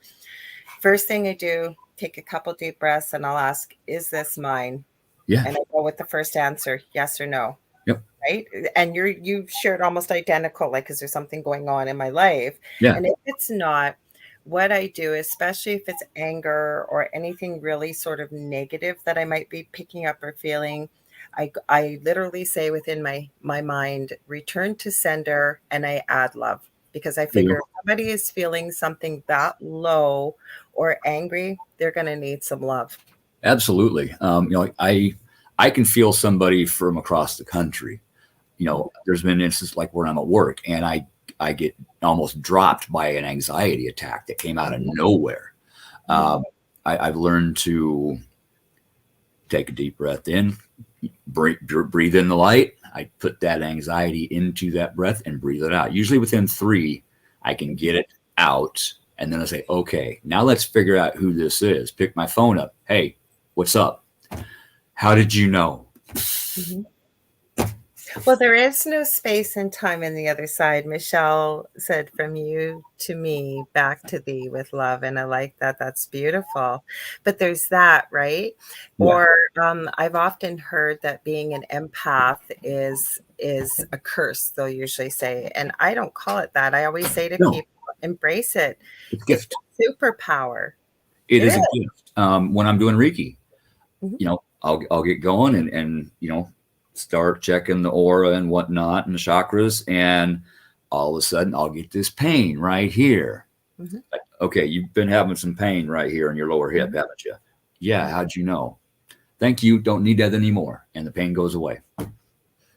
First thing I do, take a couple deep breaths and I'll ask, is this mine? Yeah. And I go with the first answer, yes or no. Yep. Right. And you shared almost identical, like, is there something going on in my life? Yeah. And if it's not, what I do, especially if it's anger or anything really sort of negative that I might be picking up or feeling, I literally say within my mind, return to sender, and I add love, because I figure if somebody is feeling something that low or angry, they're going to need some love. Absolutely. I can feel somebody from across the country. There's been instances like where I'm at work and I get almost dropped by an anxiety attack that came out of nowhere. I've learned to take a deep breath in, breathe in the light. I put that anxiety into that breath and breathe it out. Usually within 3, I can get it out. And then I say, okay, now let's figure out who this is. Pick my phone up. Hey, what's up? How did you know? Well, there is no space and time in the other side. Michelle said, from you to me, back to thee with love. And I like that. That's beautiful. But there's that, right? Yeah. Or I've often heard that being an empath is a curse, they'll usually say. And I don't call it that. I always say to people, embrace it. It's a gift. It's a superpower. It is a gift. When I'm doing Reiki, I'll get going and start checking the aura and whatnot and the chakras, and all of a sudden I'll get this pain right here. Like, okay, you've been having some pain right here in your lower hip, haven't you? Yeah. How'd you know? Thank you. Don't need that anymore. And the pain goes away.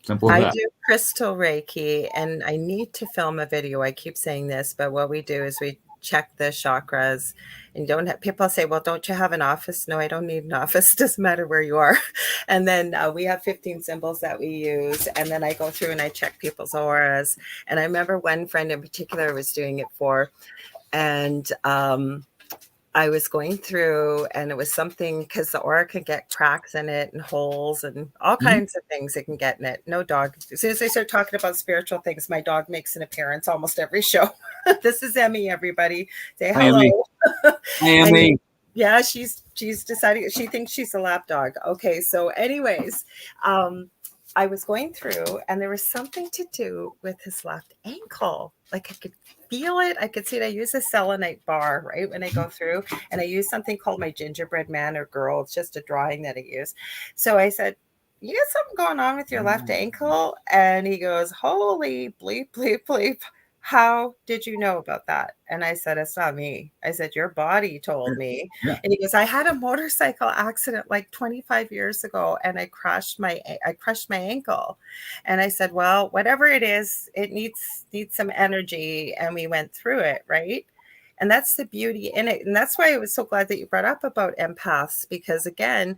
Simple as that. I do crystal Reiki, and I need to film a video. I keep saying this, but what we do is we check the chakras, and people say, well, don't you have an office? No, I don't need an office. Doesn't matter where you are. And then we have 15 symbols that we use. And then I go through and I check people's auras. And I remember one friend in particular was doing it for, and I was going through, and it was something, because the aura can get cracks in it and holes and all kinds of things it can get in it. No dog. As soon as I start talking about spiritual things, my dog makes an appearance almost every show. This is Emmy, everybody. Say hello. Hi, Emmy. Yeah, she's deciding she thinks she's a lap dog. Okay, so anyways, I was going through and there was something to do with his left ankle. Like I could feel it. I could see it. I use a selenite bar, right, when I go through, and I use something called my gingerbread man or girl. It's just a drawing that I use. So I said, you got something going on with your left ankle? And he goes, holy bleep, bleep, bleep. How did you know about that? And I said, it's not me. I said, your body told me. Yeah. And he goes, I had a motorcycle accident like 25 years ago and I crushed my ankle. And I said, well, whatever it is, it needs some energy. And we went through it, right? And that's the beauty in it. And that's why I was so glad that you brought up about empaths, because again,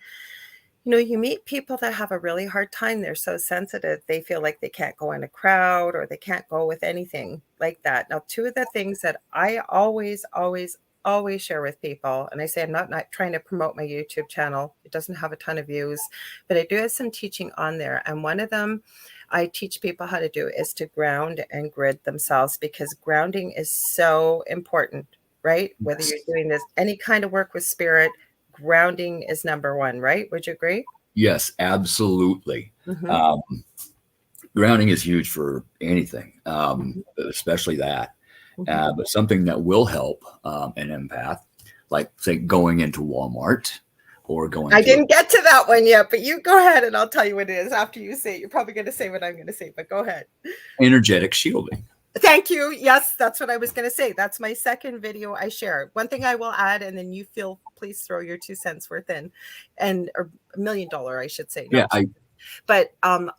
you meet people that have a really hard time. They're so sensitive. They feel like they can't go in a crowd or they can't go with anything like that. Now, two of the things that I always, always, always share with people, and I say I'm not trying to promote my YouTube channel. It doesn't have a ton of views, but I do have some teaching on there. And one of them I teach people how to do is to ground and grid themselves, because grounding is so important, right? Whether you're doing this, any kind of work with spirit, grounding is number one, right? Would you agree? Yes, absolutely. Mm-hmm. Grounding is huge for anything, Mm-hmm. especially that. Mm-hmm. But something that will help an empath, like say going into Walmart or going I to a didn't get to that one yet, but you go ahead and I'll tell you what it is after you say it. You're probably going to say what I'm going to say, but go ahead. energetic shielding. Thank you. Yes, that's what I was going to say. That's my second video I share. One thing I will add, and then you feel, please throw your 2 cents worth in, and or $1 million, I should say. Yeah, But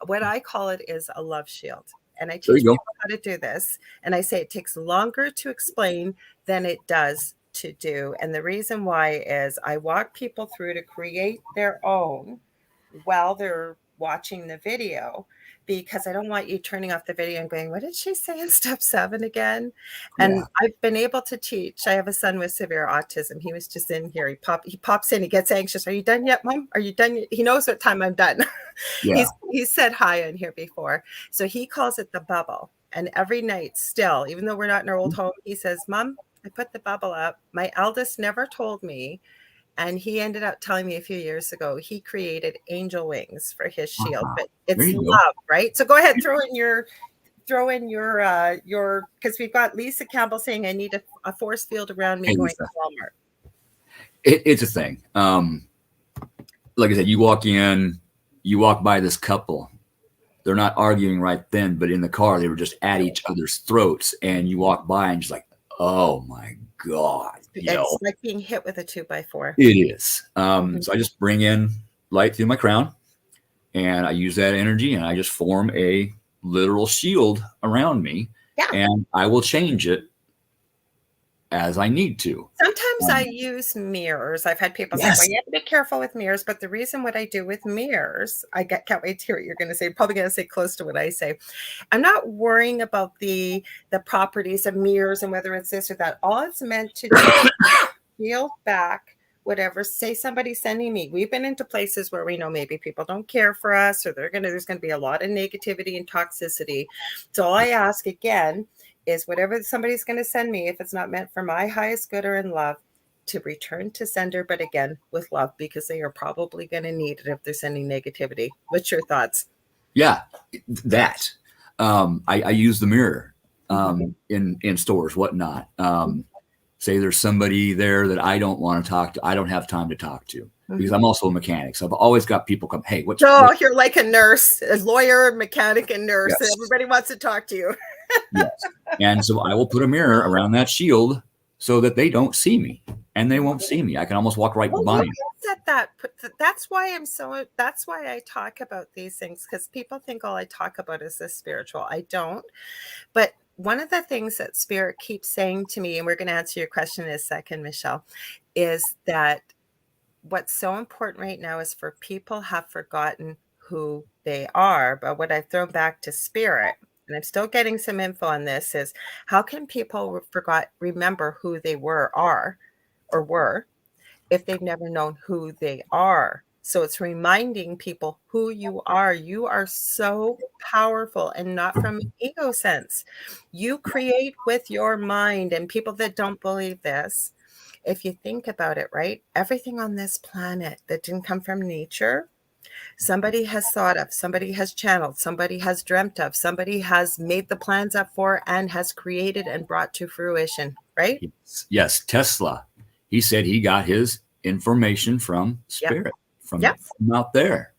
what I call it is a love shield. And I there teach you go. people how to do this. And I say it takes longer to explain than it does to do. And the reason why is I walk people through to create their own while they're watching the video, because I don't want you turning off the video and going, what did she say in step 7 again? And Yeah, I've been able to teach. I have a son with severe autism. He was just in here. He pops in, he gets anxious. Are you done yet, Mom? Are you done yet? He knows what time I'm done. yeah. He's said hi in here before. So he calls it the bubble. And every night still, even though we're not in our old home, he says, Mom, I put the bubble up. My eldest never told me, and he ended up telling me a few years ago he created angel wings for his shield. But There it's you go. love, right? So go ahead, throw in your because we've got Lisa Campbell saying I need a force field around me Hey, going Lisa, to Walmart. it's a thing. Like I said, you walk in, you walk by this couple. They're not arguing right then, but in the car, they were just at each other's throats. And you walk by and just like, oh my God, It's like being hit with a 2x4. it is. Mhm. So I just bring in light through my crown and I use that energy and I just form a literal shield around me Yeah. and I will change it as I need to. Sometimes I use mirrors. I've had people say, well, Yes. you have to be careful with mirrors. But the reason what I do with mirrors, can't wait to hear what you're going to say. Probably going to say close to what I say. I'm not worrying about the properties of mirrors and whether it's this or that. All it's meant to do is shield back whatever. Say somebody's sending me. We've been into places where we know maybe people don't care for us, or there's going to be a lot of negativity and toxicity. So all I ask again is whatever somebody's going to send me, if it's not meant for my highest good or in love, to return to sender, but again with love, because they are probably going to need it if they're sending negativity. What's your thoughts? Yeah, that. I use the mirror Mm-hmm. in stores, whatnot. Say there's somebody there that I don't want to talk to, I don't have time to talk to because Mm-hmm. I'm also a mechanic. So I've always got people come, hey, what's Oh, you're like a nurse, a lawyer, mechanic, and nurse. yes, Everybody wants to talk to you. yes. And so I will put a mirror around that shield so that they don't see me and they won't see me. I can almost walk right Well, by look them. at that. That's why that's why I talk about these things, because people think all I talk about is this spiritual. I don't. But one of the things that Spirit keeps saying to me, and we're going to answer your question in a second, Michelle, is that what's so important right now is for people have forgotten who they are. But what I've thrown back to Spirit, and I'm still getting some info on this, is how can people remember who they were if they've never known who they are? So it's reminding people who you are. You are so powerful, and not from an ego sense. You create with your mind, and people that don't believe this, if you think about it, right? Everything on this planet that didn't come from nature, somebody has thought of, somebody has channeled, somebody has dreamt of, somebody has made the plans up for and has created and brought to fruition, right? Yes, Tesla. He said he got his information from Yep. spirit, from Yep. out there.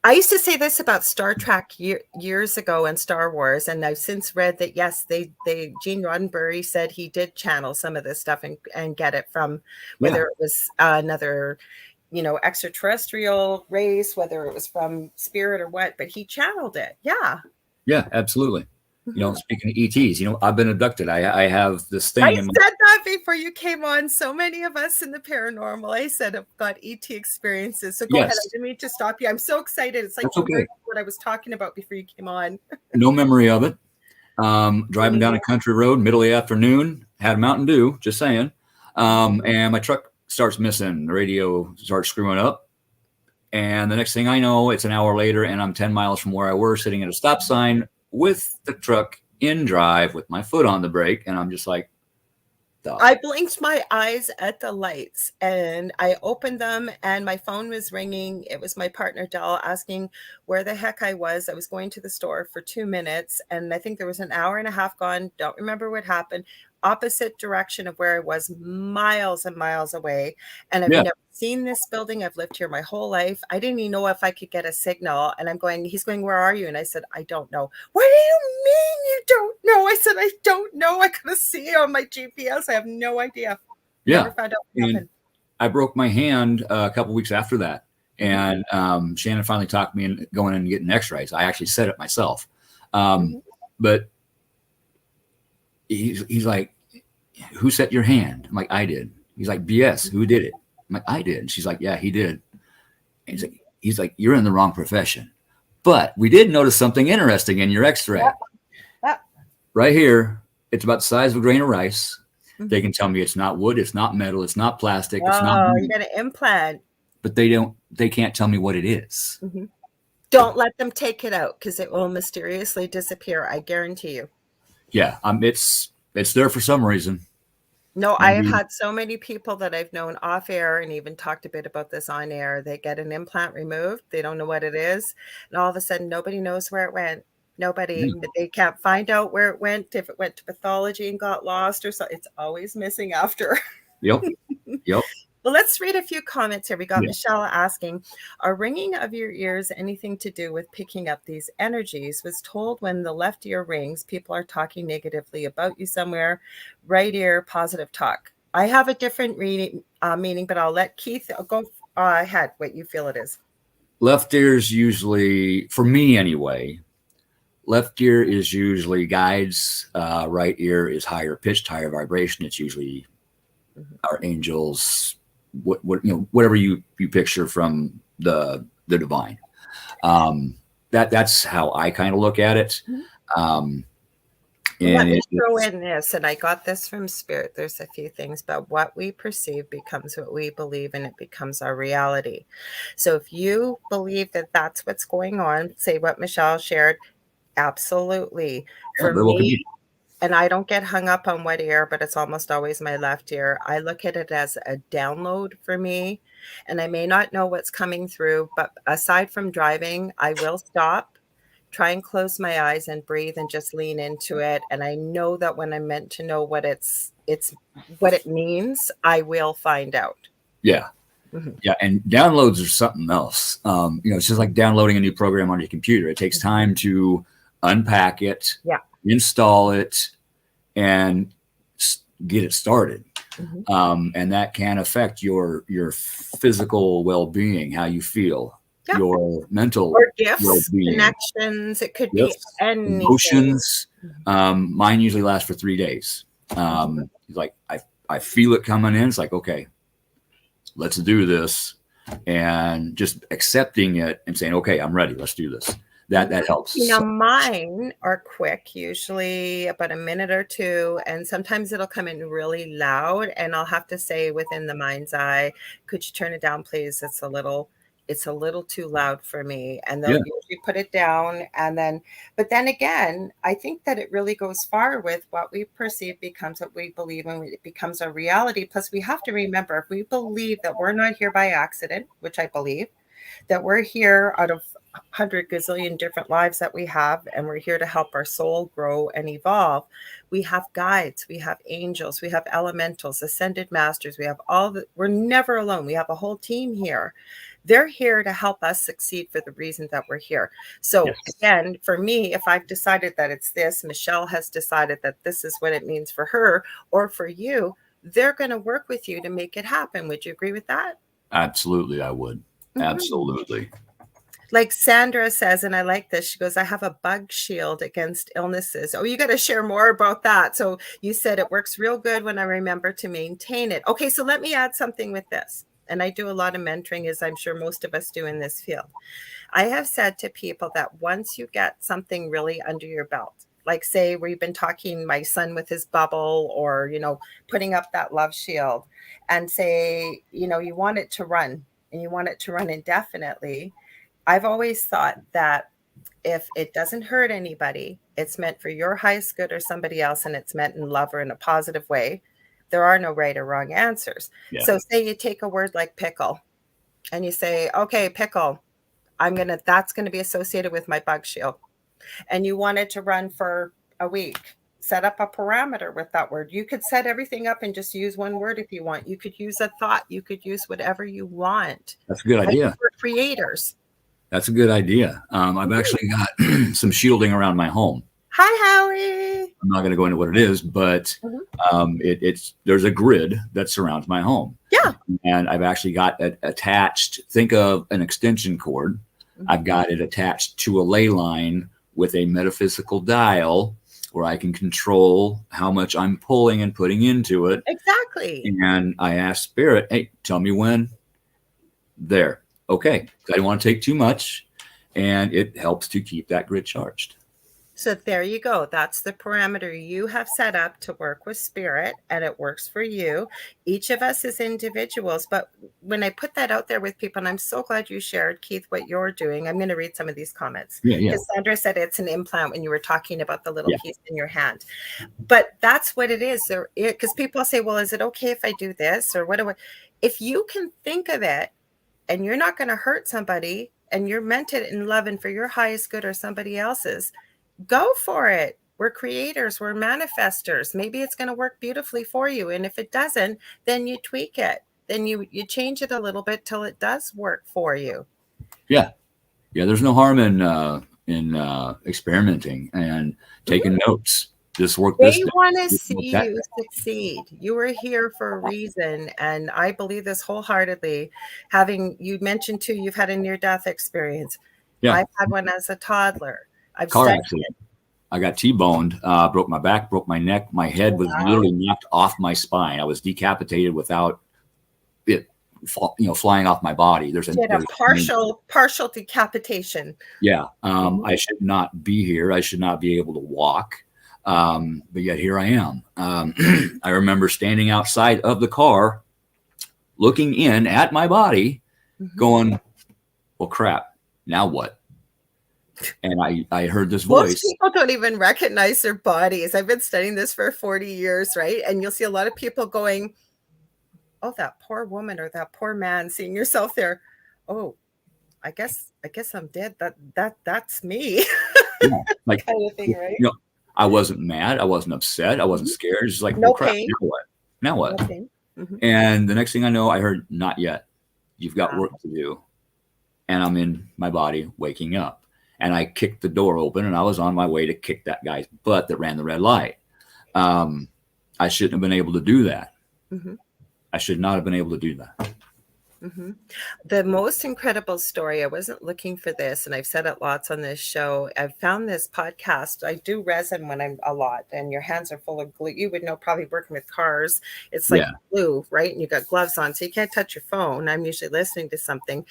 I used to say this about Star Trek years ago and Star Wars, and I've since read that yes, Gene Roddenberry said he did channel some of this stuff and get it from whether it was another, extraterrestrial race, whether it was from spirit or what, but he channeled it. Yeah. Yeah, absolutely. Speaking of ETs, I've been abducted. I have this thing. I said that before you came on. So many of us in the paranormal, I said, have got ET experiences. So go ahead. I didn't mean to stop you. I'm so excited. It's like what I was talking about before you came on. No memory of it. Driving down a country road, middle of the afternoon, had a Mountain Dew, just saying. And my truck starts missing. The radio starts screwing up. And the next thing I know, it's an hour later, and I'm 10 miles from where I was, sitting at a stop sign with the truck in drive with my foot on the brake. And I'm just like, I blinked my eyes at the lights and I opened them and my phone was ringing. It was my partner, Dell, asking where the heck I was. I was going to the store for 2 minutes and I think there was an hour and a half gone. Don't remember what happened. Opposite direction of where I was, miles and miles away. And I've never seen this building. I've lived here my whole life. I didn't even know if I could get a signal. And he's going, where are you? And I said, I don't know. What do you mean you don't know? I said, I don't know. I could see on my GPS. I have no idea. Yeah. Never found out what happened. I broke my hand a couple weeks after that. And Shannon finally talked me into going in and getting x-rays. I actually said it myself. But he's like, who set your hand? I'm like, I did. He's like, BS, who did it? I'm like, I did. And she's like, yeah, he did. And he's like, you're in the wrong profession. But we did notice something interesting in your x-ray. Right here, it's about the size of a grain of rice. They can tell me it's not wood, it's not metal, it's not plastic, it's not you got an implant. But they can't tell me what it is. Don't let them take it out because it will mysteriously disappear. I guarantee you. Yeah, it's there for some reason. No, I have had so many people that I've known off air and even talked a bit about this on air. They get an implant removed. They don't know what it is. And all of a sudden, nobody knows where it went. Nobody, they can't find out where it went. If it went to pathology and got lost or so, it's always missing after. Yep. Well, let's read a few comments here. We got Michelle asking, are ringing of your ears anything to do with picking up these energies? Was told when the left ear rings, people are talking negatively about you somewhere. Right ear, positive talk. I have a different meaning, but I'll let Keith go ahead what you feel it is. Left ear is usually, for me anyway, left ear is usually guides. Right ear is higher pitched, higher vibration. It's usually our angels, whatever you picture from the divine. That's how I kind of look at it. Let me throw in this, and I got this from Spirit. There's a few things, but what we perceive becomes what we believe, and it becomes our reality. So if you believe that that's what's going on, say what Michelle shared, absolutely. For me, and I don't get hung up on what ear, but it's almost always my left ear. I look at it as a download for me, and I may not know what's coming through, but aside from driving, I will stop, try and close my eyes and breathe and just lean into it. And I know that when I'm meant to know what it's what it means, I will find out. Yeah. Yeah. And downloads are something else. It's just like downloading a new program on your computer. It takes time to unpack it, install it, and get it started. And that can affect your physical well-being, how you feel, your mental or gifts, well-being, connections. It could be anything. Emotions. Mine usually lasts for 3 days. Like I feel it coming in. It's like, okay, let's do this, and just accepting it and saying, okay, I'm ready. Let's do this. That helps. Mine are quick, usually about a minute or two, and sometimes it'll come in really loud, and I'll have to say within the mind's eye, could you turn it down, please? It's a little it's a little too loud for me. And they'll Yeah. usually put it down. And then, but then again, I think that it really goes far with what we perceive becomes what we believe, and it becomes a reality. Plus, we have to remember, if we believe that we're not here by accident, which I believe, that we're here out of 100 gazillion different lives that we have, and we're here to help our soul grow and evolve. We have guides, we have angels, we have elementals, ascended masters, we have we're never alone. We have a whole team here. They're here to help us succeed for the reason that we're here. So Yes. again, for me, if I've decided that it's this, Michelle has decided that this is what it means for her or for you, they're going to work with you to make it happen. Would you agree with that? Absolutely, I would. Absolutely. Like Sandra says, and I like this, she goes, I have a bug shield against illnesses. Oh, you got to share more about that. So you said it works real good when I remember to maintain it. Okay, so let me add something with this. And I do a lot of mentoring, as I'm sure most of us do in this field. I have said to people that once you get something really under your belt, like say we've been talking, my son with his bubble, or, putting up that love shield, and say, you want it to run, and you want it to run indefinitely. I've always thought that if it doesn't hurt anybody, it's meant for your highest good or somebody else, and it's meant in love or in a positive way. There are no right or wrong answers. Yeah. So say you take a word like pickle and you say, okay, pickle, that's going to be associated with my bug shield. And you want it to run for a week. Set up a parameter with that word. You could set everything up and just use one word if you want. You could use a thought. You could use whatever you want. That's a good idea. We're creators. That's a good idea. I've actually got some shielding around my home. Hi, Howie. I'm not going to go into what it is, but there's a grid that surrounds my home. Yeah. And I've actually got it attached. Think of an extension cord. I've got it attached to a ley line with a metaphysical dial where I can control how much I'm pulling and putting into it. Exactly. And I asked Spirit, hey, tell me when. There. Okay. I don't want to take too much. And it helps to keep that grid charged. So there you go. That's the parameter you have set up to work with Spirit, and it works for you. Each of us is individuals, but when I put that out there with people, and I'm so glad you shared, Keith, what you're doing. I'm going to read some of these comments. Yeah. Because Sandra said it's an implant when you were talking about the little piece in your hand. But that's what it is. Because people say, well, is it okay if I do this? Or what do I? If you can think of it, and you're not going to hurt somebody, and you're meant it in love and for your highest good or somebody else's, go for it. We're creators. We're manifestors. Maybe it's going to work beautifully for you. And if it doesn't, then you tweak it. Then you change it a little bit till it does work for you. Yeah. There's no harm in experimenting and taking notes. This work. They want to see you succeed. You were here for a reason. And I believe this wholeheartedly. You mentioned too, you've had a near-death experience. Yeah. I've had one as a toddler. Car accident. I got T-boned, broke my back, broke my neck. My head was literally knocked off my spine. I was decapitated without it, flying off my body. There's a partial decapitation. Yeah. I should not be here. I should not be able to walk. But yet here I am. I remember standing outside of the car, looking in at my body, going, well, crap, now what? And I heard this voice. Most people don't even recognize their bodies. I've been studying this for 40 years, right? And you'll see a lot of people going, oh, that poor woman or that poor man, seeing yourself there. Oh, I guess I'm dead. That's me. Yeah, like kind of thing, right? I wasn't mad. I wasn't upset. I wasn't scared. It's just like, no well, crap, pain. Now what? No pain. And the next thing I know, I heard, not yet. You've got work to do. And I'm in my body waking up. And I kicked the door open, and I was on my way to kick that guy's butt that ran the red light. I shouldn't have been able to do that. I should not have been able to do that. The most incredible story, I wasn't looking for this, and I've said it lots on this show. I've found this podcast. I do resin when I'm a lot, and your hands are full of glue. You would know, probably working with cars. It's like glue, right? And you got gloves on, so you can't touch your phone. I'm usually listening to something.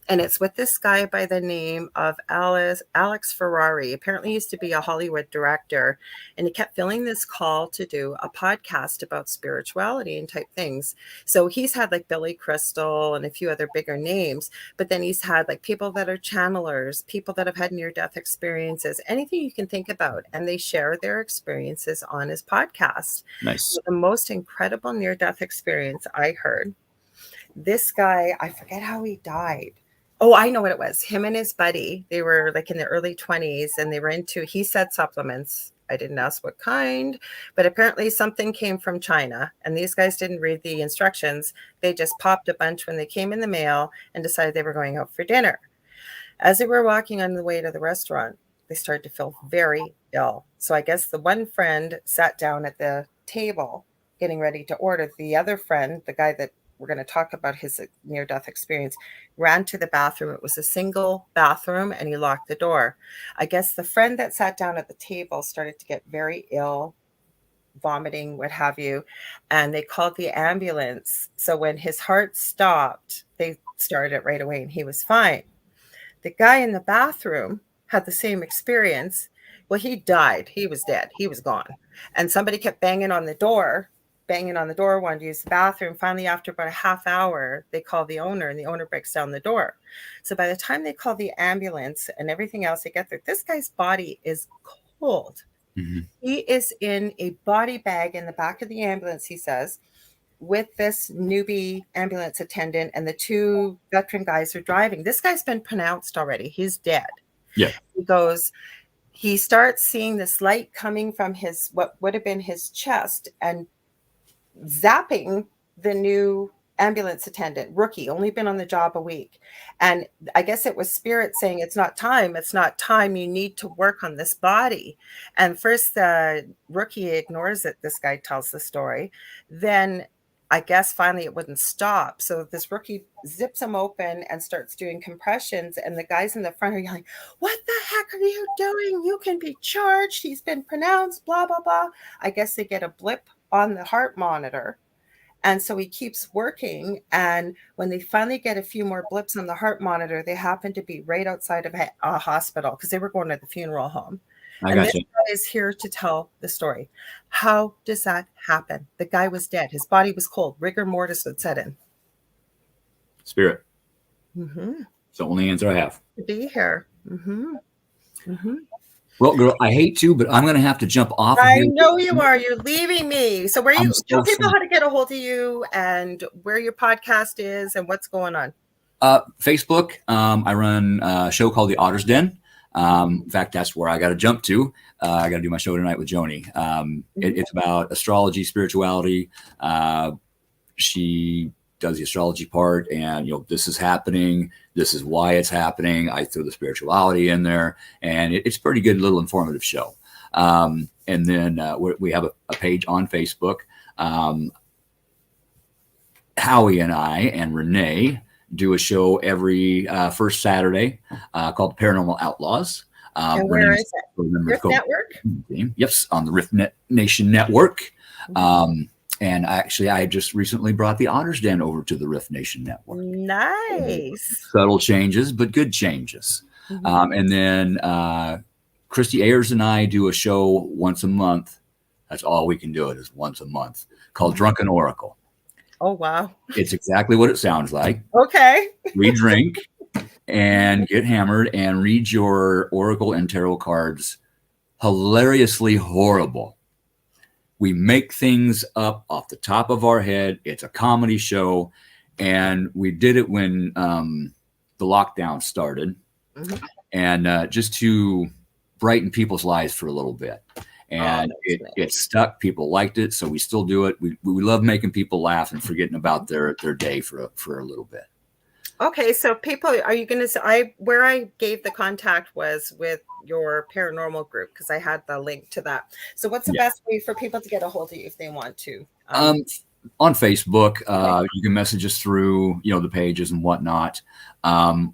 And it's with this guy by the name of Alex Ferrari. Apparently he used to be a Hollywood director, and he kept feeling this call to do a podcast about spirituality and type things. So he's had like Billy Crystal people and a few other bigger names. But then he's had like people that are channelers, people that have had near-death experiences, anything you can think about. And they share their experiences on his podcast. Nice. The most incredible near-death experience I heard. This guy, I forget how he died. Oh, I know what it was. Him and his buddy, they were like in the early 20s and they were into, he said supplements. I didn't ask what kind, but apparently something came from China and these guys didn't read the instructions. They just popped a bunch when they came in the mail and decided they were going out for dinner. As they were walking on the way to the restaurant, they started to feel very ill. So I guess the one friend sat down at the table getting ready to order. The other friend, the guy that we're going to talk about his near-death experience, ran to the bathroom. It was a single bathroom and he locked the door. I guess the friend that sat down at the table started to get very ill, vomiting, what have you, and they called the ambulance. So when his heart stopped, they started it right away and he was fine. The guy in the bathroom had the same experience. Well, he died. He was dead. He was gone. And somebody kept banging on the door, wanted to use the bathroom. Finally, after about a half hour, they call the owner and the owner breaks down the door. So by the time they call the ambulance and everything else, they get there, this guy's body is cold. Mm-hmm. He is in a body bag in the back of the ambulance, he says, with this newbie ambulance attendant and the two veteran guys are driving. This guy's been pronounced already. He's dead. Yeah. He starts seeing this light coming from his, what would have been his chest, and zapping the new ambulance attendant, rookie, only been on the job a week. And I guess it was spirit saying, it's not time, you need to work on this body. And first the rookie ignores it, this guy tells the story. Then I guess finally it wouldn't stop. So this rookie zips him open and starts doing compressions. And the guys in the front are yelling, what the heck are you doing? You can be charged. He's been pronounced, blah, blah, blah. I guess they get a blip on the heart monitor. And so he keeps working. And when they finally get a few more blips on the heart monitor, they happen to be right outside of a hospital because they were going to the funeral home. And this guy is here to tell the story. How does that happen? The guy was dead. His body was cold. Rigor mortis would set in. Spirit. Mm-hmm. It's the only answer I have. To be here. Mm-hmm. Mm-hmm. Well, girl, I hate to, but I'm going to have to jump off. I know you are. You're leaving me. So where you tell people how to get a hold of you and where your podcast is and what's going on. Facebook. I run a show called The Otter's Den. In fact, that's where I got to jump to. I got to do my show tonight with Joni. It's about astrology, spirituality. She does the astrology part, and this is happening. This is why it's happening. I throw the spirituality in there, and it's a pretty good little informative show. And then we have a page on Facebook. Howie and I and Renee do a show every first Saturday called Paranormal Outlaws. And where is it? Rift Network? Yes, on the Rift Nation Network. And actually, I just recently brought the Otter's Den over to the Rift Nation Network. Nice. Subtle changes, but good changes. Mm-hmm. And then Christy Ayers and I do a show once a month. That's all we can do it is once a month, called Drunken Oracle. Oh, wow. It's exactly what it sounds like. Okay. We drink and get hammered and read your oracle and tarot cards. Hilariously horrible. We make things up off the top of our head. It's a comedy show. And we did it when the lockdown started. Mm-hmm. And just to brighten people's lives for a little bit. And it stuck. People liked it, so we still do it. We love making people laugh and forgetting about their day for a little bit. Okay, so people, are you going to say, where I gave the contact was with your paranormal group because I had the link to that. So what's the best way for people to get a hold of you if they want to? On Facebook, you can message us through the pages and whatnot.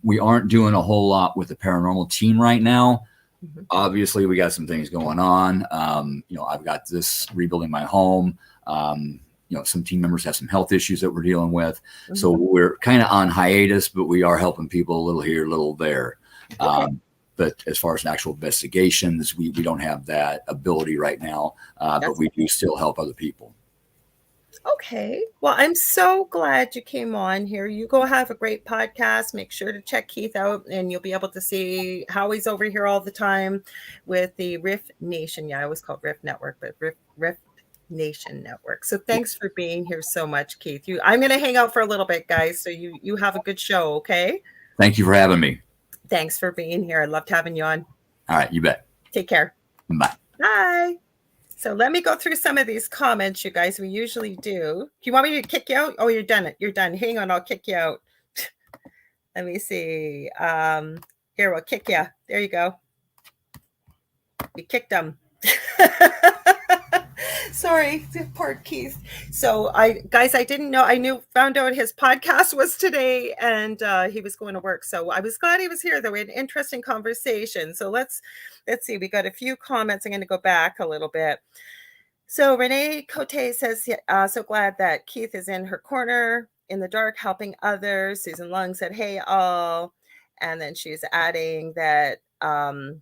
We aren't doing a whole lot with the paranormal team right now. Mm-hmm. Obviously, we got some things going on. I've got this rebuilding my home. Some team members have some health issues that we're dealing with. Mm-hmm. So we're kind of on hiatus, but we are helping people a little here, a little there. Okay. But as far as actual investigations, we don't have that ability right now, but we do still help other people. Okay. Well, I'm so glad you came on here. You go have a great podcast. Make sure to check Keith out, and you'll be able to see how he's over here all the time with the Riff Nation. Yeah, I always call it Riff Network, but Riff Nation Network. So thanks for being here so much, Keith. I'm going to hang out for a little bit, guys. So you have a good show, okay? Thank you for having me. Thanks for being here. I loved having you on. All right, you bet. Take care. Bye. Bye. So let me go through some of these comments, you guys. We usually do. Do you want me to kick you out? Oh, you're done. You're done. Hang on, I'll kick you out. Let me see. Here, we'll kick you. There you go. You kicked them. Sorry, poor Keith. So I didn't know. Found out his podcast was today, and he was going to work. So I was glad he was here. Though we had an interesting conversation. So let's see. We got a few comments. I'm going to go back a little bit. So Renee Cote says, so glad that Keith is in her corner in the dark helping others. Susan Lung said, hey, all. And then she's adding that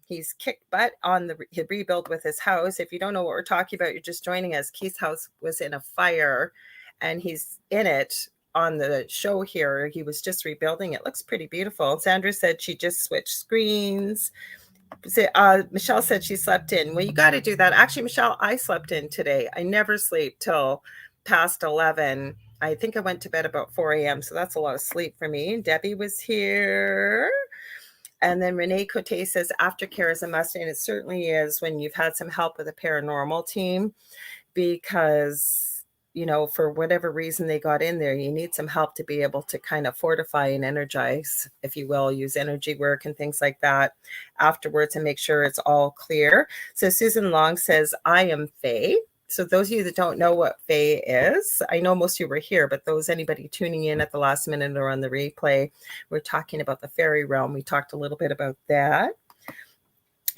he's kicked butt on the rebuild with his house. If you don't know what we're talking about, you're just joining us. Keith's house was in a fire, and he's in it on the show here. He was just rebuilding. It looks pretty beautiful. Sandra said she just switched screens. Michelle said she slept in. Well, you got to do that. Actually, Michelle, I slept in today. I never sleep till past 11. I think I went to bed about 4 a.m. So that's a lot of sleep for me. Debbie was here. And then Renee Cote says aftercare is a must. And it certainly is when you've had some help with a paranormal team, because for whatever reason they got in there, you need some help to be able to kind of fortify and energize, if you will, use energy work and things like that afterwards and make sure it's all clear. So Susan Long says, I am Faye. So those of you that don't know what Faye is, I know most of you were here, but anybody tuning in at the last minute or on the replay, we're talking about the fairy realm. We talked a little bit about that.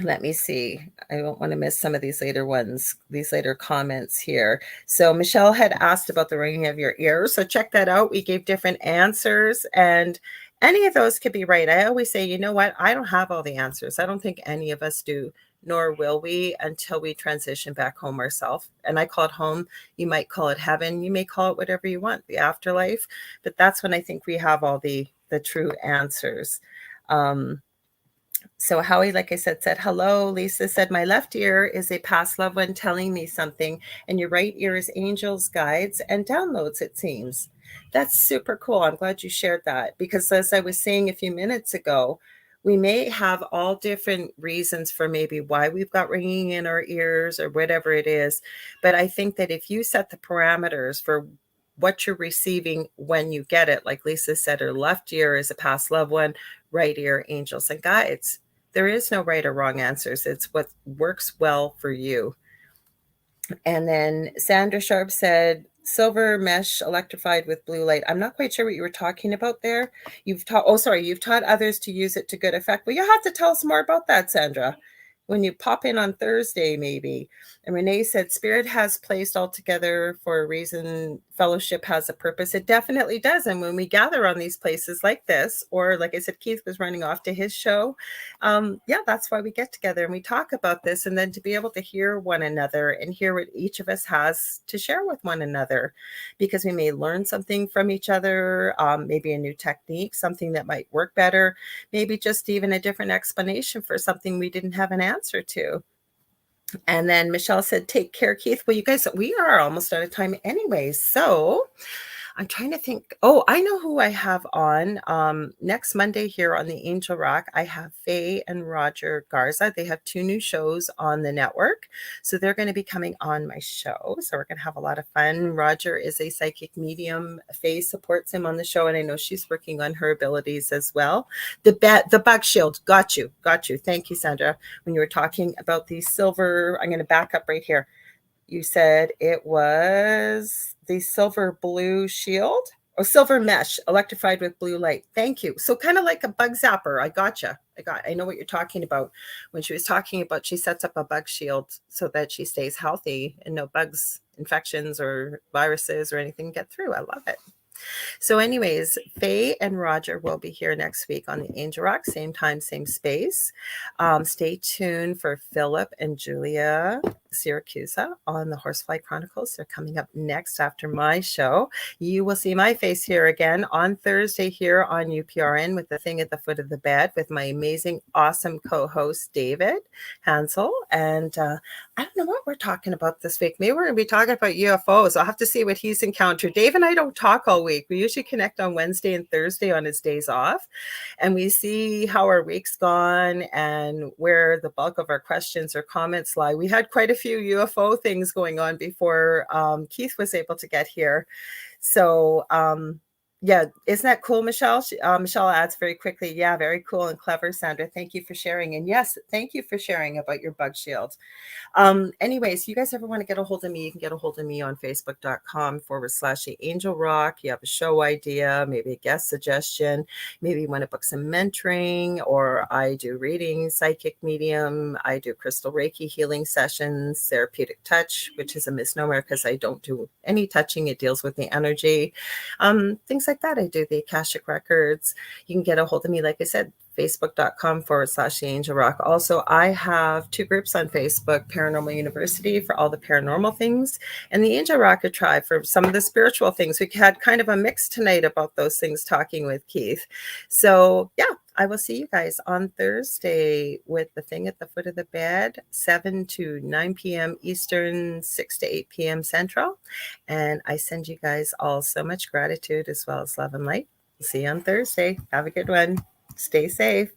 Let me see. I don't want to miss some of these later comments here. So Michelle had asked about the ringing of your ears. So check that out. We gave different answers, and any of those could be right. I always say, you know what? I don't have all the answers. I don't think any of us do, nor will we until we transition back home ourselves. And I call it home. You might call it heaven. You may call it whatever you want, the afterlife. But that's when I think we have all the true answers. So Howie, like I said, hello. Lisa said, my left ear is a past loved one telling me something, and your right ear is angels, guides, and downloads, it seems. That's super cool. I'm glad you shared that, because as I was saying a few minutes ago, we may have all different reasons for maybe why we've got ringing in our ears or whatever it is. But I think that if you set the parameters for what you're receiving when you get it, like Lisa said, her left ear is a past loved one, right ear, angels and guides. There is no right or wrong answers. It's what works well for you. And then Sandra Sharp said, silver mesh electrified with blue light. I'm not quite sure what you were talking about there. You've taught others to use it to good effect. Well, you'll have to tell us more about that, Sandra, when you pop in on Thursday, maybe. And Renee said, spirit has placed all together for a reason. Fellowship has a purpose. It definitely does. And when we gather on these places like this, or like I said, Keith was running off to his show. That's why we get together and we talk about this. And then to be able to hear one another and hear what each of us has to share with one another, because we may learn something from each other, maybe a new technique, something that might work better, maybe just even a different explanation for something we didn't have an answer to. And then Michelle said, take care, Keith. Well, you guys, we are almost out of time anyway. So I'm trying to think. Oh, I know who I have on next Monday here on the Angel Rock. I have Faye and Roger Garza. They have 2 new shows on the network. So they're going to be coming on my show. So we're going to have a lot of fun. Roger is a psychic medium. Faye supports him on the show. And I know she's working on her abilities as well. The bug shield. Got you. Thank you, Sandra. When you were talking about the silver, I'm going to back up right here. You said it was the silver blue shield or silver mesh electrified with blue light. Thank you. So kind of like a bug zapper. I know what you're talking about. When she was talking about, she sets up a bug shield so that she stays healthy and no bugs, infections or viruses or anything get through. I love it. So anyways, Faye and Roger will be here next week on the Angel Rock, same time, same space. Stay tuned for Philip and Julia Syracuse on the Horsefly Chronicles. They're coming up next after my show. You will see my face here again on Thursday here on UPRN with The Thing at the Foot of the Bed with my amazing, awesome co-host, David Hansel. And I don't know what we're talking about this week. Maybe we're going to be talking about UFOs. I'll have to see what he's encountered. Dave and I don't talk all week. We usually connect on Wednesday and Thursday on his days off. And we see how our week's gone and where the bulk of our questions or comments lie. We had quite a few UFO things going on before Keith was able to get here. So, yeah, isn't that cool, Michelle? Michelle adds very quickly, yeah, very cool and clever, Sandra. Thank you for sharing. And yes, thank you for sharing about your bug shield. Anyways, you guys ever want to get a hold of me, you can get a hold of me on facebook.com/the Angel Rock. You have a show idea, maybe a guest suggestion, maybe you want to book some mentoring, or I do readings, psychic medium, I do crystal Reiki healing sessions, therapeutic touch, which is a misnomer because I don't do any touching. It deals with the energy. Things like that. I do the Akashic records. You can get a hold of me, like I said, facebook.com/the Angel Rock. Also, I have 2 groups on Facebook, Paranormal University for all the paranormal things, and the Angel Rocker Tribe for some of the spiritual things. We had kind of a mix tonight about those things talking with Keith. So yeah, I will see you guys on Thursday with The Thing at the Foot of the Bed, 7 to 9 p.m. Eastern, 6 to 8 p.m. Central. And I send you guys all so much gratitude as well as love and light. See you on Thursday. Have a good one. Stay safe.